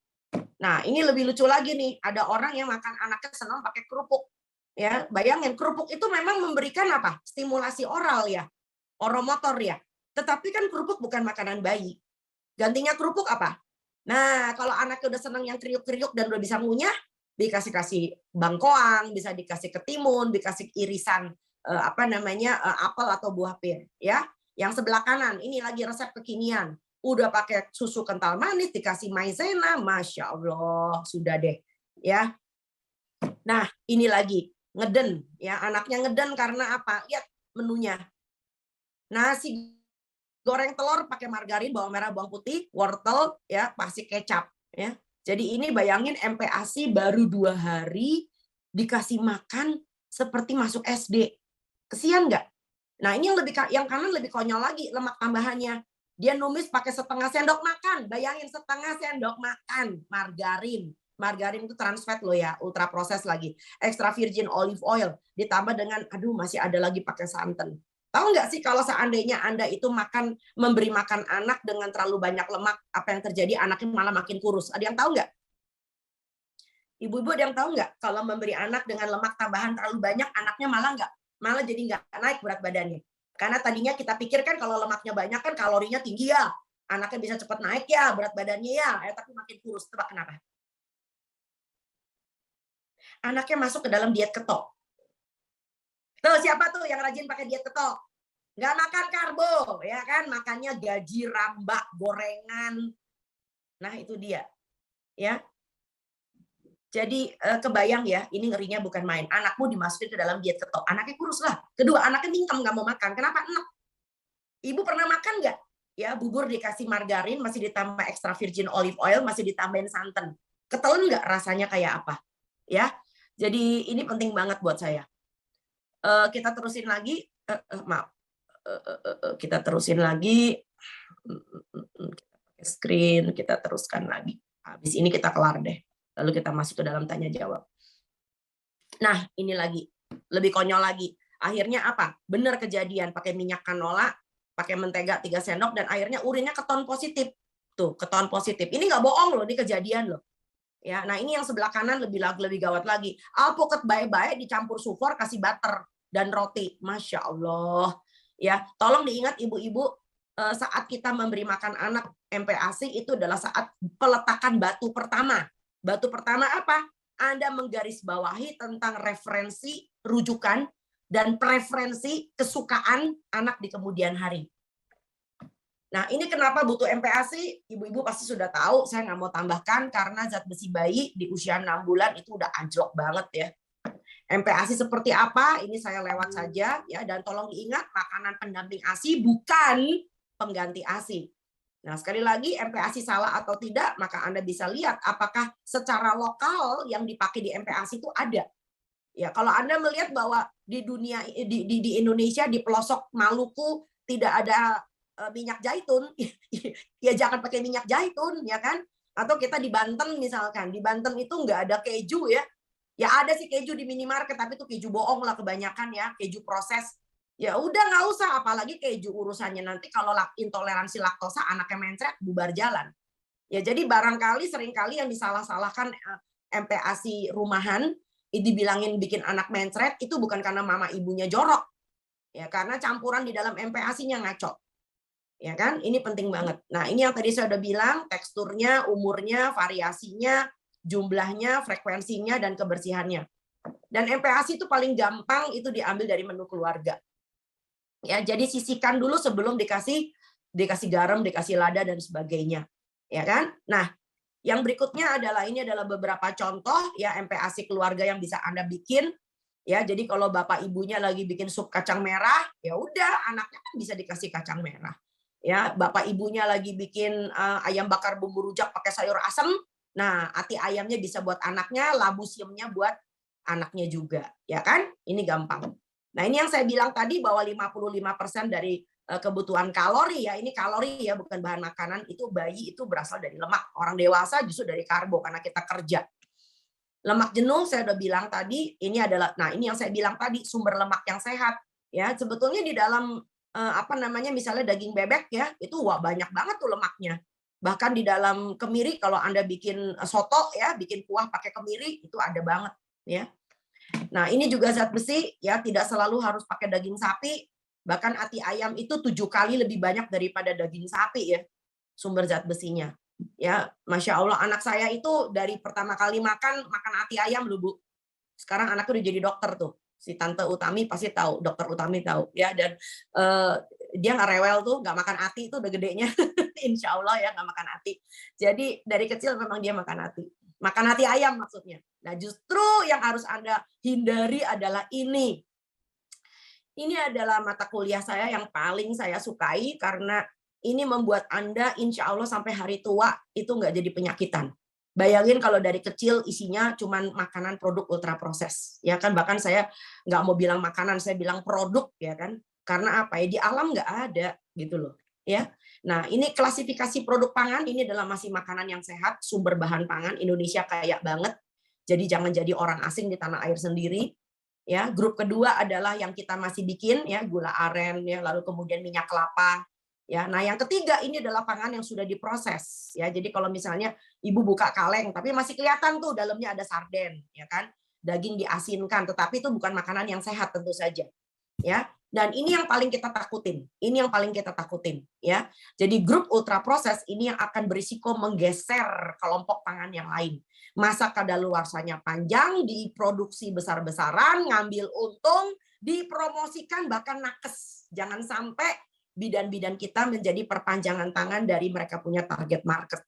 Nah, ini lebih lucu lagi nih. Ada orang yang makan anaknya senang pakai kerupuk. Ya, bayangin kerupuk itu memang memberikan apa? Stimulasi oral ya. Oromotor ya. Tetapi kan kerupuk bukan makanan bayi. Gantinya kerupuk apa? Nah, kalau anaknya udah senang yang kriuk-kriuk dan udah bisa ngunyah, dikasih bangkoang, bisa dikasih ketimun, dikasih irisan apel atau buah pir ya. Yang sebelah kanan ini lagi resep kekinian. Udah pakai susu kental manis, dikasih maizena, Masya Allah, sudah deh ya. Nah, ini lagi ngeden ya, anaknya ngeden karena apa? Lihat menunya. Nasi goreng telur pakai margarin, bawang merah, bawang putih, wortel ya, pasti kecap ya. Jadi ini bayangin MPASI baru 2 hari dikasih makan seperti masuk SD. Kesian nggak? Nah ini yang kanan lebih konyol lagi, lemak tambahannya. Dia numis pakai setengah sendok makan. Bayangin setengah sendok makan margarin. margarin itu trans fat loh ya, ultra proses lagi. Extra virgin olive oil ditambah dengan aduh masih ada lagi pakai santan. Tahu nggak sih kalau seandainya Anda itu memberi makan anak dengan terlalu banyak lemak, apa yang terjadi? Anaknya malah makin kurus. Ada yang tahu nggak? Ibu-ibu ada yang tahu nggak? Kalau memberi anak dengan lemak tambahan terlalu banyak, anaknya malah jadi nggak naik berat badannya. Karena tadinya kita pikirkan kalau lemaknya banyak kan kalorinya tinggi ya, anaknya bisa cepat naik ya berat badannya ya, tapi makin kurus. Tebak kenapa? Anaknya masuk ke dalam diet keto. Tuh siapa tuh yang rajin pakai diet keto? Nggak makan karbo, ya kan? Makannya gaji, rambak, gorengan. Nah itu dia, ya. Jadi kebayang ya, ini ngerinya bukan main. Anakmu dimasukin ke dalam diet keto, anaknya kurus lah. Kedua, anaknya mingkem nggak mau makan. Kenapa? Enak. Ibu pernah makan nggak? Ya bubur dikasih margarin, masih ditambah extra virgin olive oil, masih ditambahin santan. Ketelen nggak rasanya kayak apa? Ya. Jadi ini penting banget buat saya. Kita terusin lagi, kita terusin lagi, screen, kita teruskan lagi. Habis ini kita kelar deh, lalu kita masuk ke dalam tanya jawab. Nah ini lagi, lebih konyol lagi. Akhirnya apa? Benar kejadian, pakai minyak canola, pakai mentega 3 sendok, dan akhirnya urinnya keton positif. Tuh, keton positif. Ini nggak bohong loh, ini kejadian loh. Ya, nah ini yang sebelah kanan lebih gawat lagi. Alpukat baik-baik dicampur sufor, kasih butter dan roti. Masya Allah. Ya, tolong diingat ibu-ibu, saat kita memberi makan anak MPASI itu adalah saat peletakan batu pertama. Batu pertama apa? Anda menggarisbawahi tentang referensi, rujukan, dan preferensi kesukaan anak di kemudian hari. Nah, ini kenapa butuh MPASI? Ibu-ibu pasti sudah tahu, saya nggak mau tambahkan karena zat besi bayi di usia 6 bulan itu udah anjlok banget ya. MPASI seperti apa? Ini saya lewat saja ya, dan tolong diingat makanan pendamping ASI bukan pengganti ASI. Nah, sekali lagi MPASI salah atau tidak, maka Anda bisa lihat apakah secara lokal yang dipakai di MPASI itu ada. Ya, kalau Anda melihat bahwa di dunia di Indonesia di pelosok Maluku tidak ada minyak zaitun, ya jangan pakai minyak zaitun, ya kan? Atau kita di Banten misalkan, di Banten itu nggak ada keju ya. Ya ada sih keju di minimarket, tapi itu keju bohong lah kebanyakan ya, keju proses. Ya udah nggak usah, apalagi keju urusannya nanti kalau intoleransi laktosa anaknya mencret bubar jalan. Ya jadi barangkali seringkali yang disalah-salahkan MPASI rumahan, dibilangin bikin anak mencret itu bukan karena mama ibunya jorok, ya karena campuran di dalam MPASI-nya ngaco. Ya kan, ini penting banget. Nah, ini yang tadi saya udah bilang, teksturnya, umurnya, variasinya, jumlahnya, frekuensinya, dan kebersihannya. Dan MPASI itu paling gampang itu diambil dari menu keluarga. Ya, jadi sisihkan dulu sebelum dikasih garam, dikasih lada dan sebagainya. Ya kan? Nah, yang berikutnya adalah ini adalah beberapa contoh ya MPASI keluarga yang bisa Anda bikin. Ya, jadi kalau bapak ibunya lagi bikin sup kacang merah, ya udah anaknya kan bisa dikasih kacang merah. Ya, bapak ibunya lagi bikin ayam bakar bumbu rujak pakai sayur asem. Nah, ati ayamnya bisa buat anaknya, labu siemnya buat anaknya juga, ya kan? Ini gampang. Nah, ini yang saya bilang tadi bahwa 55% dari kebutuhan kalori ya, ini kalori ya, bukan bahan makanan, itu bayi itu berasal dari lemak. Orang dewasa justru dari karbo karena kita kerja. Lemak jenuh saya udah bilang tadi, ini adalah ini yang saya bilang tadi sumber lemak yang sehat. Ya, sebetulnya di dalam misalnya daging bebek ya, itu banyak banget tuh lemaknya. Bahkan di dalam kemiri kalau Anda bikin soto ya, bikin kuah pakai kemiri itu ada banget ya. Nah, ini juga zat besi ya, tidak selalu harus pakai daging sapi. Bahkan ati ayam itu 7 kali lebih banyak daripada daging sapi ya, sumber zat besinya. Ya, Masya Allah, anak saya itu dari pertama kali makan ati ayam loh, Bu. Sekarang anaknya udah jadi dokter tuh. Si Tante Utami pasti tahu, Dokter Utami tahu ya, dan dia nggak rewel tuh, nggak makan ati itu udah gedenya, insya Allah ya nggak makan ati. Jadi dari kecil memang dia makan ati ayam maksudnya. Nah justru yang harus Anda hindari adalah ini. Ini adalah mata kuliah saya yang paling saya sukai karena ini membuat Anda insya Allah sampai hari tua itu nggak jadi penyakitan. Bayangin kalau dari kecil isinya cuman makanan produk ultra proses, ya kan? Bahkan saya nggak mau bilang makanan, saya bilang produk, ya kan? Karena apa ya, di alam nggak ada gitu loh, ya. Nah, ini klasifikasi produk pangan, ini adalah masih makanan yang sehat, sumber bahan pangan, Indonesia kaya banget. Jadi jangan jadi orang asing di tanah air sendiri. Ya, grup kedua adalah yang kita masih bikin, ya, gula aren, ya, lalu kemudian minyak kelapa. Ya, nah yang ketiga ini adalah pangan yang sudah diproses. Ya, jadi kalau misalnya ibu buka kaleng, tapi masih kelihatan tuh dalamnya ada sarden, ya kan? Daging diasinkan, tetapi itu bukan makanan yang sehat tentu saja. Ya, dan ini yang paling kita takutin. Ini yang paling kita takutin, ya. Jadi grup ultra proses ini yang akan berisiko menggeser kelompok pangan yang lain. Masa kadaluarsanya panjang, diproduksi besar-besaran, ngambil untung, dipromosikan bahkan nakes. Jangan sampai bidan-bidan kita menjadi perpanjangan tangan dari mereka punya target market.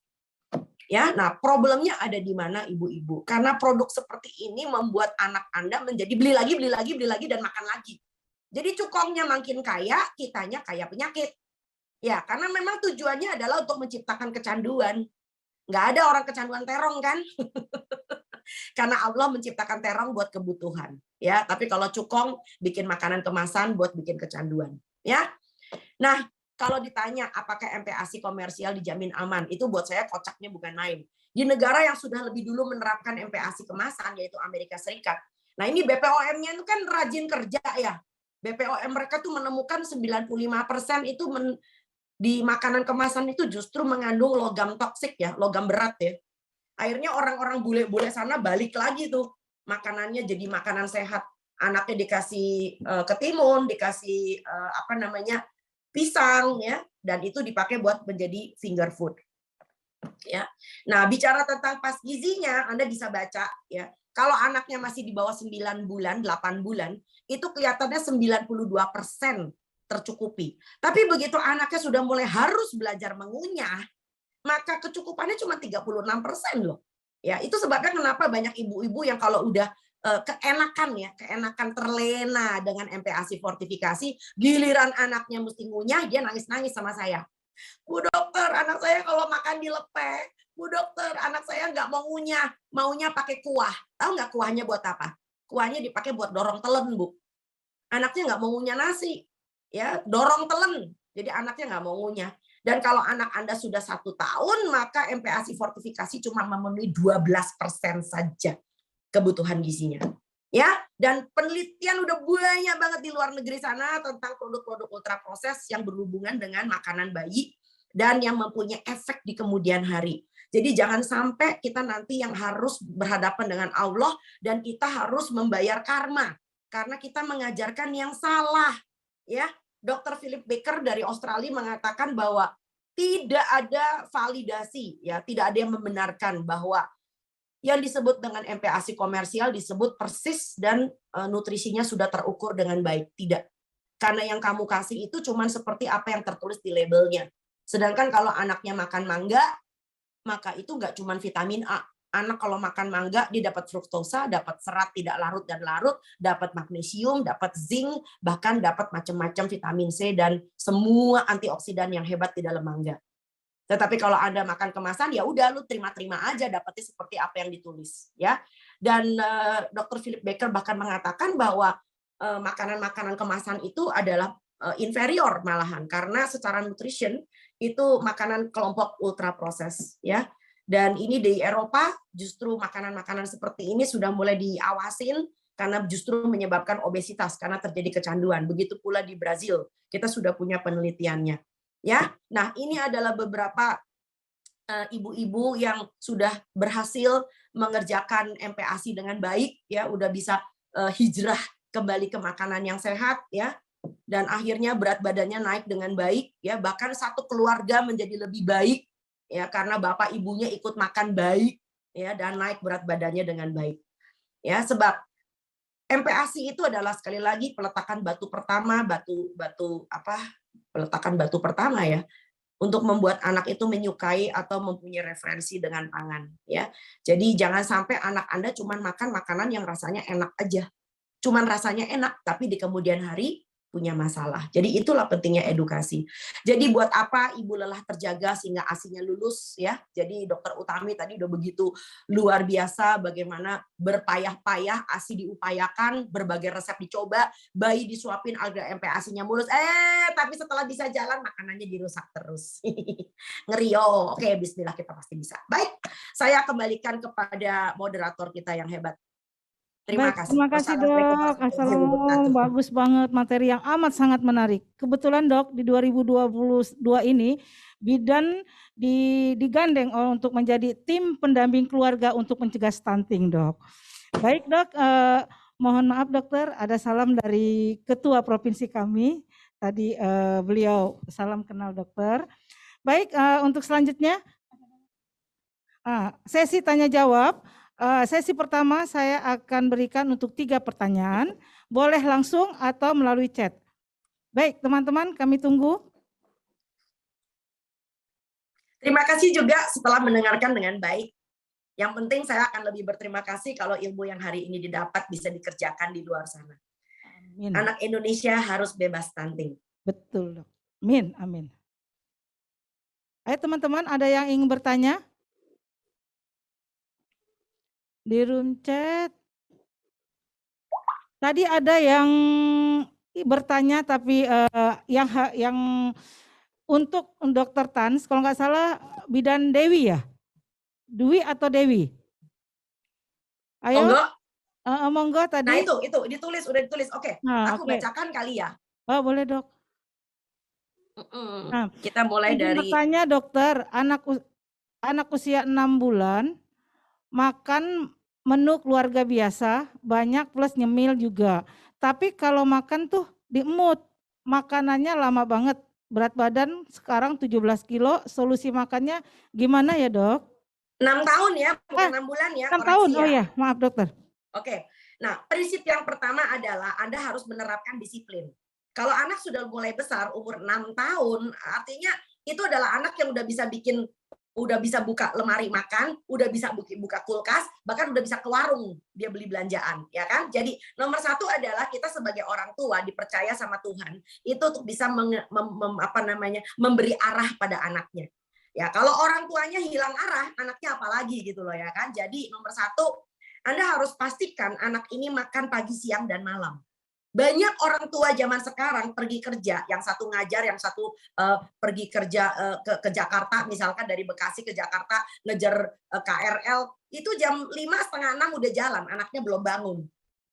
Ya, nah problemnya ada di mana ibu-ibu? Karena produk seperti ini membuat anak Anda menjadi beli lagi dan makan lagi. Jadi cukongnya makin kaya, kitanya kaya penyakit. Ya, karena memang tujuannya adalah untuk menciptakan kecanduan. Nggak ada orang kecanduan terong kan? Karena Allah menciptakan terong buat kebutuhan. Ya, tapi kalau cukong bikin makanan kemasan buat bikin kecanduan. Ya, nah kalau ditanya apakah MPASI komersial dijamin aman, itu buat saya kocaknya bukan main. Di negara yang sudah lebih dulu menerapkan MPASI kemasan, yaitu Amerika Serikat. Nah ini BPOM-nya itu kan rajin kerja ya. BPOM mereka tuh menemukan 95% itu di makanan kemasan itu justru mengandung logam toksik ya, logam berat ya. Akhirnya orang-orang bule-bule sana balik lagi tuh. Makanannya jadi makanan sehat. Anaknya dikasih ketimun, dikasih pisang ya, dan itu dipakai buat menjadi finger food. Ya. Nah, bicara tentang pas gizinya, Anda bisa baca ya. Kalau anaknya masih di bawah 9 bulan, 8 bulan, itu kelihatannya 92% tercukupi. Tapi begitu anaknya sudah mulai harus belajar mengunyah, maka kecukupannya cuma 36% loh. Ya, itu sebabnya kenapa banyak ibu-ibu yang kalau udah keenakan terlena dengan MPASI fortifikasi, giliran anaknya mesti ngunyah, dia nangis-nangis sama saya. Bu dokter, anak saya kalau makan dilepek. Bu dokter, anak saya nggak mau ngunyah, maunya pakai kuah. Tahu nggak kuahnya buat apa? Kuahnya dipakai buat dorong telen, Bu. Anaknya nggak mau ngunyah nasi, ya dorong telen. Jadi anaknya nggak mau ngunyah. Dan kalau anak Anda sudah 1 tahun, maka MPASI fortifikasi cuma memenuhi 12% saja kebutuhan gizinya. Ya, dan penelitian udah banyak banget di luar negeri sana tentang produk-produk ultra proses yang berhubungan dengan makanan bayi dan yang mempunyai efek di kemudian hari. Jadi jangan sampai kita nanti yang harus berhadapan dengan Allah dan kita harus membayar karma karena kita mengajarkan yang salah. Ya, Dr. Philip Baker dari Australia mengatakan bahwa tidak ada validasi, ya, tidak ada yang membenarkan bahwa yang disebut dengan MPASI komersial disebut persis dan nutrisinya sudah terukur dengan baik. Tidak. Karena yang kamu kasih itu cuman seperti apa yang tertulis di labelnya. Sedangkan kalau anaknya makan mangga, maka itu nggak cuman vitamin A. Anak kalau makan mangga, dia dapat fruktosa, dapat serat tidak larut dan larut, dapat magnesium, dapat zinc, bahkan dapat macam-macam vitamin C dan semua antioksidan yang hebat di dalam mangga. Tetapi kalau Anda makan kemasan, ya udah lu terima-terima aja dapatnya seperti apa yang ditulis, ya. Dan Dr. Philip Baker bahkan mengatakan bahwa makanan-makanan kemasan itu adalah inferior malahan karena secara nutrition itu makanan kelompok ultra proses, ya. Dan ini di Eropa justru makanan-makanan seperti ini sudah mulai diawasin karena justru menyebabkan obesitas karena terjadi kecanduan. Begitu pula di Brazil, kita sudah punya penelitiannya. Ya, nah ini adalah beberapa ibu-ibu yang sudah berhasil mengerjakan MPASI dengan baik, ya, udah bisa hijrah kembali ke makanan yang sehat, ya, dan akhirnya berat badannya naik dengan baik, ya, bahkan satu keluarga menjadi lebih baik, ya, karena bapak ibunya ikut makan baik, ya, dan naik berat badannya dengan baik, ya, sebab MPASI itu adalah sekali lagi peletakan batu pertama, peletakan batu pertama ya, untuk membuat anak itu menyukai atau mempunyai referensi dengan pangan ya. Jadi jangan sampai anak Anda cuma makan makanan yang rasanya enak aja. Cuman rasanya enak tapi di kemudian hari punya masalah. Jadi itulah pentingnya edukasi. Jadi buat apa ibu lelah terjaga sehingga ASINya lulus ya. Jadi Dokter Utami tadi udah begitu luar biasa bagaimana berpayah-payah ASI diupayakan, berbagai resep dicoba, bayi disuapin agar MPASI-nya mulus. Tapi setelah bisa jalan makanannya dirusak terus. Ngeri yo. Oke, bismillah kita pasti bisa. Baik, saya kembalikan kepada moderator kita yang hebat. Terima kasih.
Terima kasih Dok. Assalamualaikum. Bagus banget, materi yang amat sangat menarik. Kebetulan Dok di 2022 ini bidan digandeng untuk menjadi tim pendamping keluarga untuk mencegah stunting Dok. Baik Dok, mohon maaf Dokter, ada salam dari Ketua Provinsi kami. Tadi beliau salam kenal Dokter. Baik, untuk selanjutnya sesi tanya jawab. Sesi pertama saya akan berikan untuk 3 pertanyaan, boleh langsung atau melalui chat. Baik teman-teman, kami tunggu.
Terima kasih juga setelah mendengarkan dengan baik. Yang penting saya akan lebih berterima kasih kalau ilmu yang hari ini didapat bisa dikerjakan di luar sana.
Amin.
Anak Indonesia harus bebas stunting.
Betul Dok. Amin, amin. Ayo teman-teman, ada yang ingin bertanya? Di room chat. Tadi ada yang bertanya tapi yang untuk Dokter Tans, kalau nggak salah bidan Dewi ya? Dwi atau Dewi? Ayo. Monggo tadi.
Nah itu ditulis, udah ditulis. Oke, aku bacakan kali ya.
Oh boleh Dok. Nah,
kita mulai dari.
Bertanya Dokter, anak usia 6 bulan. Makan menu keluarga biasa, banyak plus nyemil juga. Tapi kalau makan tuh diemut, makanannya lama banget. Berat badan sekarang 17 kilo, solusi makannya gimana ya Dok?
6 tahun ya, bukan 6 bulan ya.
6 tahun,
ya.
Oh ya, maaf Dokter.
Oke, nah prinsip yang pertama adalah Anda harus menerapkan disiplin. Kalau anak sudah mulai besar, umur 6 tahun, artinya itu adalah anak yang udah bisa buka lemari makan, udah bisa buka kulkas, bahkan udah bisa ke warung dia beli belanjaan, ya kan? Jadi nomor 1 adalah kita sebagai orang tua dipercaya sama Tuhan itu untuk bisa memberi arah pada anaknya. Ya kalau orang tuanya hilang arah, anaknya apalagi gitu loh ya kan? Jadi nomor 1 Anda harus pastikan anak ini makan pagi, siang, dan malam. Banyak orang tua zaman sekarang pergi kerja, yang satu ngajar, yang satu pergi kerja ke Jakarta, misalkan dari Bekasi ke Jakarta, ngejar KRL, itu jam 5:30, 6 udah jalan, anaknya belum bangun.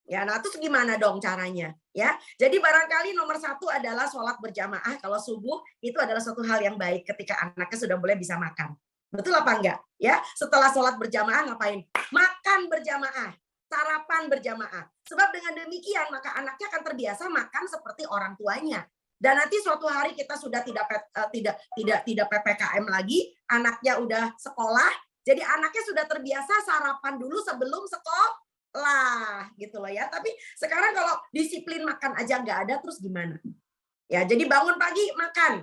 Ya, nah terus gimana dong caranya? Ya, jadi barangkali nomor 1 adalah sholat berjamaah. Kalau subuh itu adalah suatu hal yang baik ketika anaknya sudah boleh bisa makan. Betul apa enggak? Ya, setelah sholat berjamaah ngapain? Makan berjamaah. Sarapan berjamaah. Sebab dengan demikian maka anaknya akan terbiasa makan seperti orang tuanya. Dan nanti suatu hari kita sudah tidak PPKM lagi, anaknya udah sekolah, jadi anaknya sudah terbiasa sarapan dulu sebelum sekolah gitu loh ya. Tapi sekarang kalau disiplin makan aja nggak ada, terus gimana? Ya, jadi bangun pagi makan.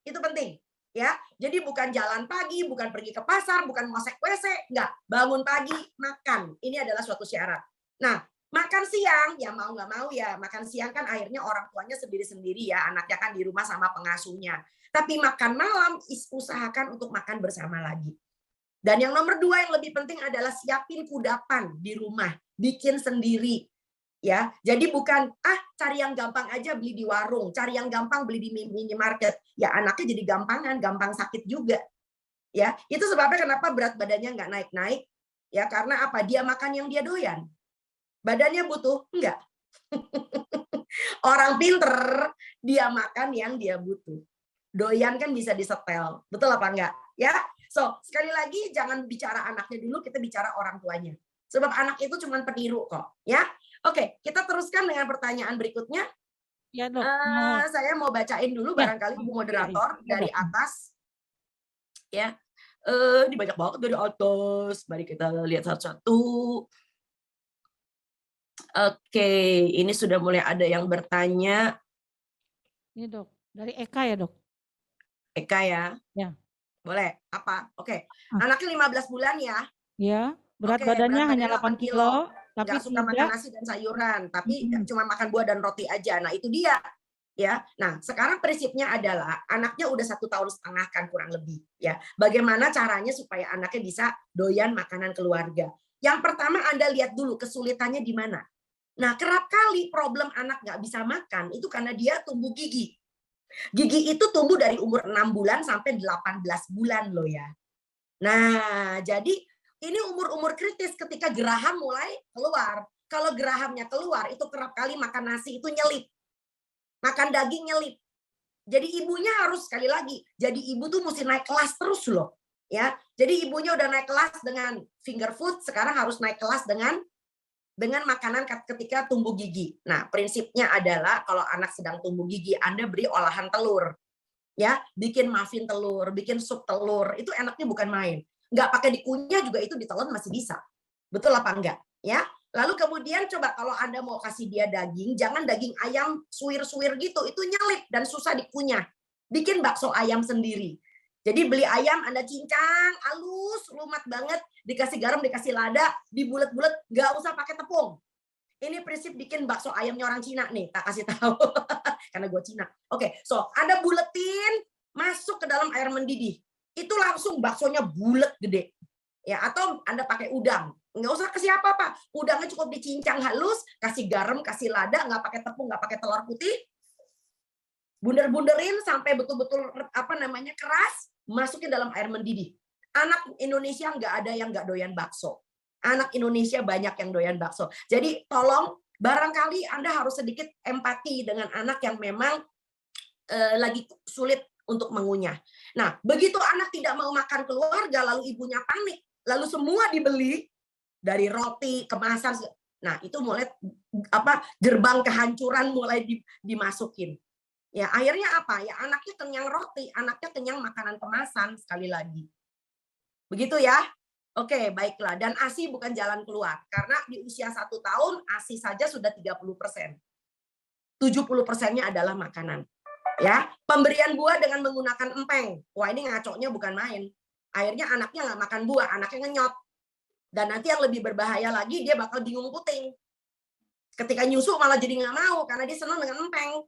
Itu penting. Ya, jadi bukan jalan pagi, bukan pergi ke pasar, bukan ngosek WC, enggak. Bangun pagi, makan. Ini adalah suatu syarat. Nah, makan siang, ya mau nggak mau ya, makan siang kan akhirnya orang tuanya sendiri-sendiri ya, anaknya kan di rumah sama pengasuhnya. Tapi makan malam, usahakan untuk makan bersama lagi. Dan yang nomor 2 yang lebih penting adalah siapin kudapan di rumah, bikin sendiri. Ya, jadi bukan cari yang gampang aja beli di warung, cari yang gampang beli di minimarket. Ya anaknya jadi gampang sakit juga. Ya, itu sebabnya kenapa berat badannya nggak naik-naik. Ya, karena apa? Dia makan yang dia doyan. Badannya butuh? Enggak. Orang pinter, dia makan yang dia butuh. Doyan kan bisa disetel. Betul apa enggak? Ya. So, sekali lagi jangan bicara anaknya dulu, kita bicara orang tuanya. Sebab anak itu cuma peniru kok, ya. Oke, kita teruskan dengan pertanyaan berikutnya.
Ya, Dok.
Saya mau bacain dulu barangkali Bu Moderator dari atas. Ya. Ini banyak banget dari atas. Mari kita lihat satu-satu. Oke, ini sudah mulai ada yang bertanya.
Ini Dok, dari Eka ya Dok?
Eka ya?
Ya.
Boleh, apa? Oke, anaknya 15 bulan ya?
Ya, berat badannya hanya 8 kilo. Tapi
nggak suka makan nasi dan sayuran, tapi cuma makan buah dan roti aja. Nah itu dia. Ya, nah sekarang prinsipnya adalah anaknya udah 1,5 tahun kan kurang lebih ya. Bagaimana caranya supaya anaknya bisa doyan makanan keluarga? Yang pertama Anda lihat dulu kesulitannya di mana. Nah kerap kali problem anak nggak bisa makan itu karena dia tumbuh gigi. Gigi itu tumbuh dari umur 6 bulan sampai 18 bulan loh ya. Nah jadi ini umur-umur kritis ketika geraham mulai keluar. Kalau gerahamnya keluar itu kerap kali makan nasi itu nyelip. Makan daging nyelip. Jadi ibunya harus sekali lagi. Jadi ibu tuh mesti naik kelas terus loh. Ya. Jadi ibunya udah naik kelas dengan finger food, sekarang harus naik kelas dengan makanan ketika tumbuh gigi. Nah, prinsipnya adalah kalau anak sedang tumbuh gigi, Anda beri olahan telur. Ya, bikin muffin telur, bikin sup telur, itu enaknya bukan main. Nggak pakai dikunyah juga itu ditelan masih bisa. Betul apa enggak? Ya. Lalu kemudian coba kalau Anda mau kasih dia daging, jangan daging ayam suwir-suwir gitu, itu nyelip dan susah dikunyah. Bikin bakso ayam sendiri. Jadi beli ayam Anda cincang, halus, lumat banget, dikasih garam, dikasih lada, dibulet-bulet, nggak usah pakai tepung. Ini prinsip bikin bakso ayamnya orang Cina nih, tak kasih tahu. Karena gue Cina. Oke, so Anda buletin, masuk ke dalam air mendidih. Itu langsung baksonya bulet gede. Ya, atau Anda pakai udang. Nggak usah kasih apa-apa. Udangnya cukup dicincang halus, kasih garam, kasih lada, nggak pakai tepung, nggak pakai telur putih. Bunder-bunderin sampai betul-betul keras, masukin dalam air mendidih. Anak Indonesia nggak ada yang nggak doyan bakso. Anak Indonesia banyak yang doyan bakso. Jadi tolong, barangkali Anda harus sedikit empati dengan anak yang memang lagi sulit untuk mengunyah. Nah, begitu anak tidak mau makan keluarga, lalu ibunya panik, lalu semua dibeli, dari roti, kemasan. Nah, itu mulai gerbang kehancuran mulai dimasukin. Ya, akhirnya apa? Ya anaknya kenyang roti, anaknya kenyang makanan kemasan sekali lagi. Begitu ya? Oke, baiklah. Dan ASI bukan jalan keluar. Karena di usia 1 tahun, ASI saja sudah 30%. 70%-nya adalah makanan. Ya, pemberian buah dengan menggunakan empeng. Wah, ini ngaconya bukan main. Akhirnya anaknya nggak makan buah, anaknya ngenyot. Dan nanti yang lebih berbahaya lagi, dia bakal bingung puting. Ketika nyusu malah jadi nggak mau, karena dia senang dengan empeng.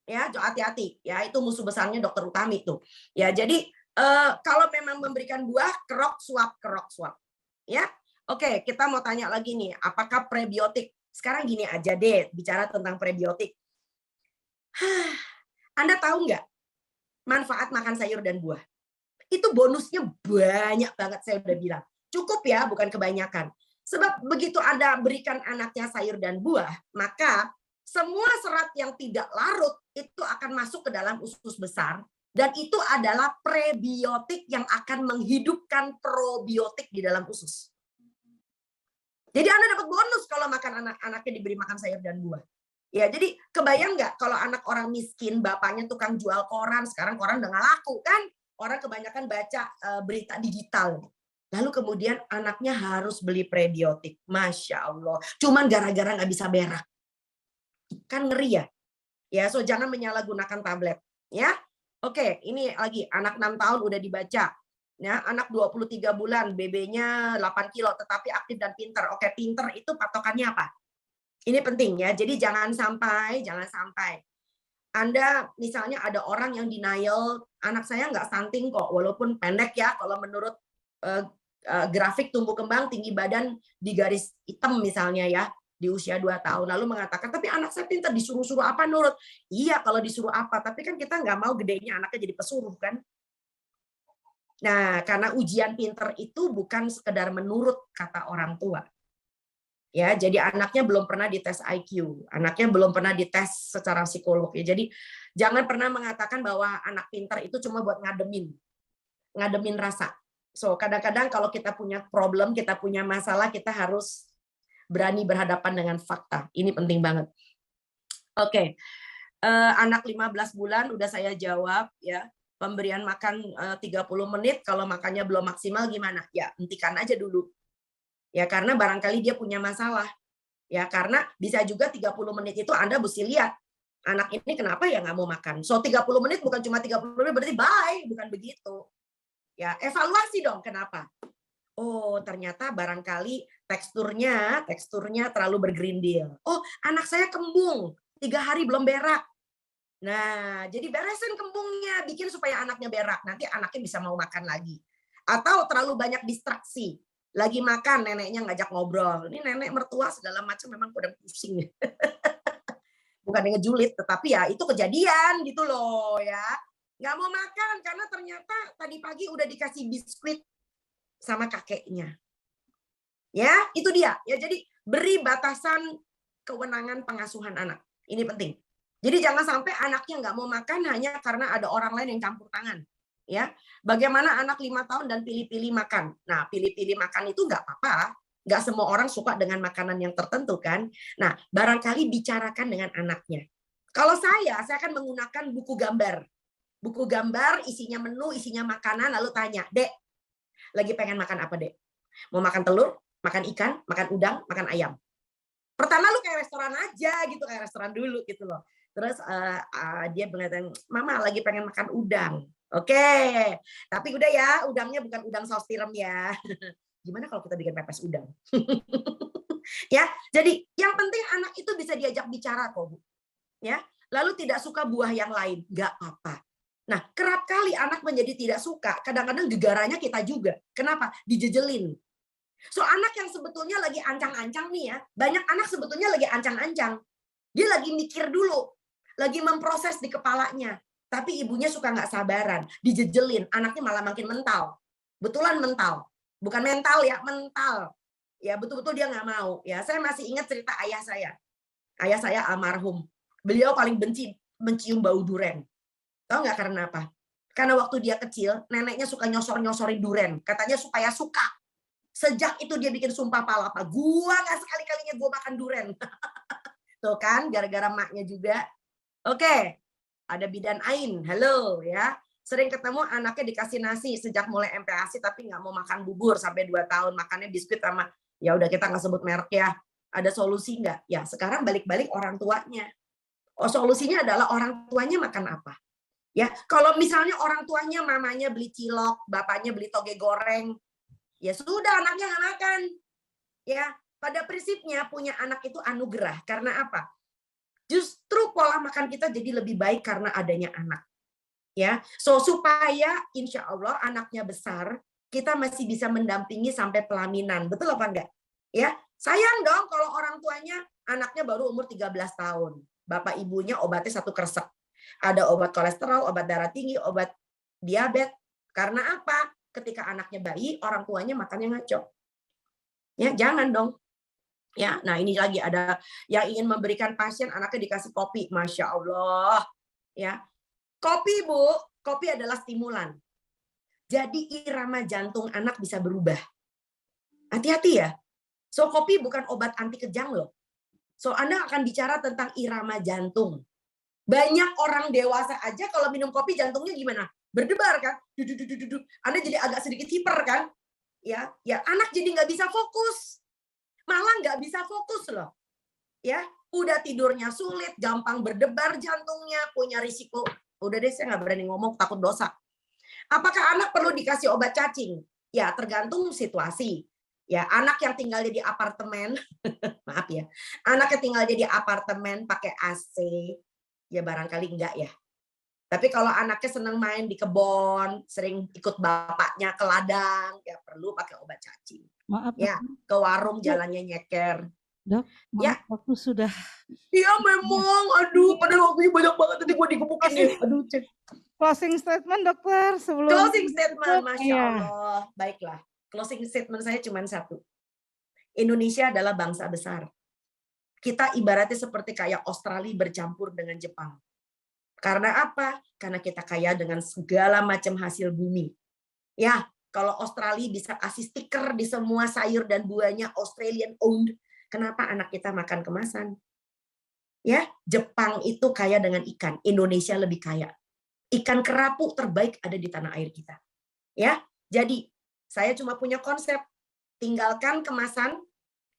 Ya, hati-hati. Ya, itu musuh besarnya Dokter Utami tuh. Ya, jadi kalau memang memberikan buah, kerok suap. Ya, oke, kita mau tanya lagi nih, apakah prebiotik? Sekarang gini aja deh, bicara tentang prebiotik. Anda tahu nggak manfaat makan sayur dan buah? Itu bonusnya banyak banget, saya udah bilang. Cukup ya, bukan kebanyakan. Sebab begitu Anda berikan anaknya sayur dan buah, maka semua serat yang tidak larut itu akan masuk ke dalam usus besar. Dan itu adalah prebiotik yang akan menghidupkan probiotik di dalam usus. Jadi Anda dapat bonus kalau makan anaknya diberi makan sayur dan buah. Ya, jadi kebayang nggak kalau anak orang miskin, bapaknya tukang jual koran, sekarang koran udah nggak laku kan? Orang kebanyakan baca berita digital. Lalu kemudian anaknya harus beli prebiotik. Masya Allah. Cuman gara-gara nggak bisa berak. Kan ngeri ya? Ya, so jangan menyalahgunakan tablet. Ya, oke, ini lagi anak 6 tahun udah dibaca. Ya, anak 23 bulan, BB-nya 8 kilo, tetapi aktif dan pinter. Oke, pinter itu patokannya apa? Ini penting ya. Jadi jangan sampai Anda misalnya ada orang yang denial, anak saya nggak stunting kok, walaupun pendek ya, kalau menurut grafik tumbuh kembang tinggi badan di garis hitam misalnya ya, di usia 2 tahun, lalu mengatakan, tapi anak saya pintar, disuruh-suruh apa nurut? Iya kalau disuruh apa, tapi kan kita nggak mau gedenya anaknya jadi pesuruh kan? Nah, karena ujian pintar itu bukan sekedar menurut kata orang tua. Ya, jadi anaknya belum pernah dites IQ, anaknya belum pernah dites secara psikolog ya. Jadi jangan pernah mengatakan bahwa anak pintar itu cuma buat ngademin rasa. So, kadang-kadang kalau kita punya problem, kita punya masalah, kita harus berani berhadapan dengan fakta. Ini penting banget. Oke. Anak 15 bulan udah saya jawab ya. Pemberian makan 30 menit, kalau makannya belum maksimal gimana? Ya, hentikan aja dulu. Ya, karena barangkali dia punya masalah. Ya, karena bisa juga 30 menit itu Anda mesti lihat anak ini kenapa ya nggak mau makan. So 30 menit bukan cuma 30 menit berarti bye, bukan begitu. Ya, evaluasi dong kenapa. Oh, ternyata barangkali teksturnya terlalu bergerindil. Oh, anak saya kembung, 3 hari belum berak. Nah, jadi beresin kembungnya, bikin supaya anaknya berak. Nanti anaknya bisa mau makan lagi. Atau terlalu banyak distraksi. Lagi makan, neneknya ngajak ngobrol. Ini nenek mertua segala macam memang udah pusing. Bukan yang ngejulit, tetapi ya itu kejadian gitu loh ya. Nggak mau makan karena ternyata tadi pagi udah dikasih biskuit sama kakeknya. Ya, itu dia. Ya, jadi beri batasan kewenangan pengasuhan anak. Ini penting. Jadi jangan sampai anaknya nggak mau makan hanya karena ada orang lain yang campur tangan. Ya, bagaimana anak 5 tahun dan pilih-pilih makan. Nah, pilih-pilih makan itu nggak apa-apa. Nggak semua orang suka dengan makanan yang tertentu kan. Nah, barangkali bicarakan dengan anaknya. Kalau saya akan menggunakan buku gambar. Buku gambar isinya menu, isinya makanan, lalu tanya, Dek, lagi pengen makan apa, Dek? Mau makan telur, makan ikan, makan udang, makan ayam. Pertama lu kayak restoran aja gitu, kayak restoran dulu gitu loh. Terus dia bilang, Mama lagi pengen makan udang. Oke, tapi udah ya, udangnya bukan udang saus tiram ya. Gimana kalau kita bikin pepes udang? Ya, jadi yang penting anak itu bisa diajak bicara kok, Bu. Ya, lalu tidak suka buah yang lain, nggak apa-apa. Nah, kerap kali anak menjadi tidak suka, kadang-kadang gegarannya kita juga. Kenapa? Dijejelin. So, anak yang sebetulnya lagi ancang-ancang nih ya, banyak anak sebetulnya lagi ancang-ancang. Dia lagi mikir dulu, lagi memproses di kepalanya. Tapi ibunya suka nggak sabaran, dijejelin, anaknya malah makin mental. Betulan mental. Bukan mental ya, mental. Ya, betul-betul dia nggak mau. Ya, saya masih ingat cerita ayah saya. Ayah saya almarhum. Beliau paling benci mencium bau duren. Tahu nggak karena apa? Karena waktu dia kecil, neneknya suka nyosor-nyosorin duren. Katanya supaya suka. Sejak itu dia bikin sumpah palapa. Gua nggak sekali-kalinya gua makan duren. Tuh kan, gara-gara maknya juga. Oke, ada bidan Ain. Halo ya. Sering ketemu anaknya dikasih nasi sejak mulai MPASI tapi nggak mau makan bubur sampai 2 tahun. Makannya biskuit sama, ya udah kita nggak sebut merek ya. Ada solusi nggak? Ya sekarang balik-balik orang tuanya. Oh, solusinya adalah orang tuanya makan apa? Ya, kalau misalnya orang tuanya, mamanya beli cilok, bapaknya beli toge goreng, ya sudah anaknya nggak makan. Ya, pada prinsipnya punya anak itu anugerah. Karena apa? Justru pola makan kita jadi lebih baik karena adanya anak. Ya, so supaya insya Allah anaknya besar, kita masih bisa mendampingi sampai pelaminan. Betul apa enggak? Ya, sayang dong kalau orang tuanya anaknya baru umur 13 tahun. Bapak ibunya obatnya 1 kresek. Ada obat kolesterol, obat darah tinggi, obat diabetes. Karena apa? Ketika anaknya bayi, orang tuanya makannya ngaco. Ya, jangan dong. Ya, nah ini lagi ada yang ingin memberikan pasien anaknya dikasih kopi, Masya Allah. Ya, kopi Bu, kopi adalah stimulan. Jadi irama jantung anak bisa berubah. Hati-hati ya. So kopi bukan obat anti kejang loh. So Anda akan bicara tentang irama jantung. Banyak orang dewasa aja kalau minum kopi jantungnya gimana? Berdebar kan? Anda jadi agak sedikit hiper kan? Ya, anak jadi nggak bisa fokus. Malah nggak bisa fokus loh. Ya, udah tidurnya sulit, gampang berdebar jantungnya, punya risiko. Udah deh, saya nggak berani ngomong, takut dosa. Apakah anak perlu dikasih obat cacing? Ya, tergantung situasi. Ya, anak yang tinggal di apartemen, maaf ya, anak yang tinggal di apartemen pakai AC, ya barangkali enggak ya. Tapi kalau anaknya senang main di kebun, sering ikut bapaknya ke ladang, ya perlu pakai obat cacing.
Maaf,
ya, ke warung jalannya nyeker.
Dok,
ya,
waktu sudah.
Iya memang, aduh, padahal waktunya banyak banget tadi gue dikebukin ya. Aduh, cek.
Closing statement dokter sebelum.
Closing statement, Masya Allah. Baiklah, closing statement saya cuma satu. Indonesia adalah bangsa besar. Kita ibaratnya seperti kayak Australia bercampur dengan Jepang. Karena apa? Karena kita kaya dengan segala macam hasil bumi. Ya, kalau Australia bisa kasih stiker di semua sayur dan buahnya Australian owned, kenapa anak kita makan kemasan? Ya, Jepang itu kaya dengan ikan, Indonesia lebih kaya. Ikan kerapu terbaik ada di tanah air kita. Ya, jadi saya cuma punya konsep, tinggalkan kemasan,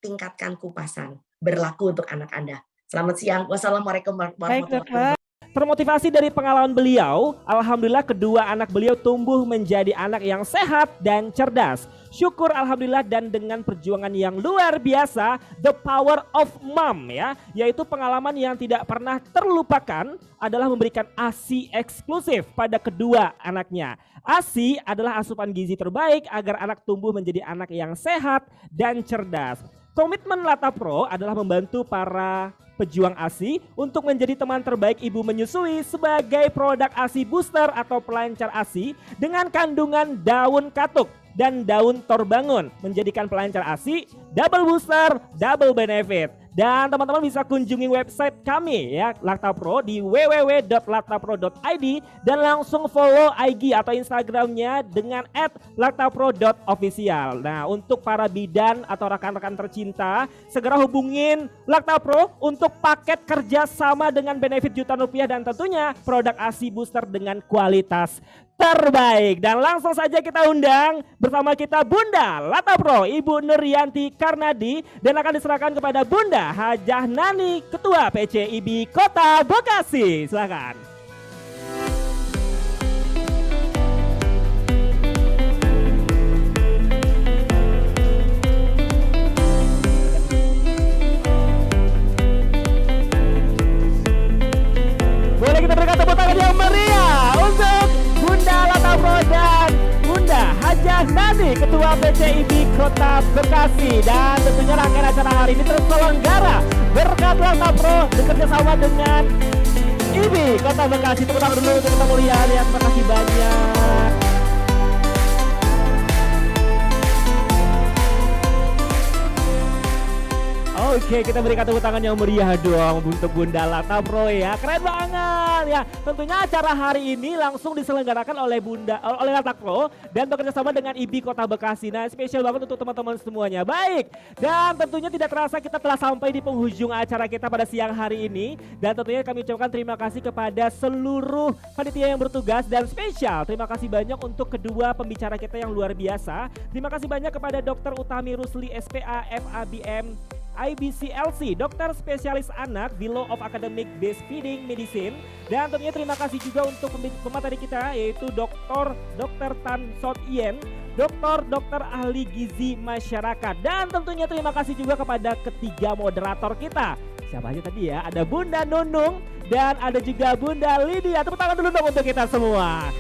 tingkatkan kupasan. Berlaku untuk anak Anda. Selamat siang. Wassalamualaikum warahmatullahi wabarakatuh.
Termotivasi dari pengalaman beliau, alhamdulillah kedua anak beliau tumbuh menjadi anak yang sehat dan cerdas. Syukur alhamdulillah, dan dengan perjuangan yang luar biasa, the power of mom ya, yaitu pengalaman yang tidak pernah terlupakan adalah memberikan ASI eksklusif pada kedua anaknya. ASI adalah asupan gizi terbaik agar anak tumbuh menjadi anak yang sehat dan cerdas. Komitmen Lata Pro adalah membantu para pejuang ASI untuk menjadi teman terbaik ibu menyusui sebagai produk ASI booster atau pelancar ASI dengan kandungan daun katuk dan daun torbangun, menjadikan pelancar ASI double booster, double benefit. Dan teman-teman bisa kunjungi website kami ya, Lata Pro, di www.latapro.id dan langsung follow IG atau Instagramnya dengan @latapro.official. Nah, untuk para bidan atau rekan-rekan tercinta, segera hubungin Lata Pro untuk paket kerja sama dengan benefit jutaan rupiah dan tentunya produk ASI booster dengan kualitas terbaik. Dan langsung saja kita undang bersama kita Bunda Lata Pro, Ibu Nuryanti Karnadi, dan akan diserahkan kepada Bunda Hajah Nani, Ketua PCIB Kota Bekasi. Silakan. Boleh kita berikan tepuk tangan yang meriah untuk Bunda Lata Pro dan Bunda Hajah Nani, Ketua PCIB Kota Bekasi. Dan tentunya rangkaian acara hari ini terselenggara berkat Lata Pro bekerja sama dengan IBI Kota Bekasi. Tepuk tangan dulu untuk kita muliaan ya, terima kasih banyak. Oke, kita berikan tepuk tangan yang meriah dong untuk Bunda Lata Pro ya. Keren banget ya. Tentunya acara hari ini langsung diselenggarakan oleh Lata Pro dan bekerja sama dengan IBI Kota Bekasi. Nah, spesial banget untuk teman-teman semuanya. Baik. Dan tentunya tidak terasa kita telah sampai di penghujung acara kita pada siang hari ini, dan tentunya kami ucapkan terima kasih kepada seluruh panitia yang bertugas, dan spesial terima kasih banyak untuk kedua pembicara kita yang luar biasa. Terima kasih banyak kepada Dr. Utami Rusli SPA FABM IBCLC, dokter spesialis anak di Law of Academic Based Feeding Medicine. Dan tentunya terima kasih juga untuk pemateri kita, yaitu Dr. Tan Sot Yen, dokter ahli gizi masyarakat. Dan tentunya terima kasih juga kepada ketiga moderator kita. Siapa aja tadi ya? Ada Bunda Nunung dan ada juga Bunda Lydia. Tepuk tangan dulu dong untuk kita semua.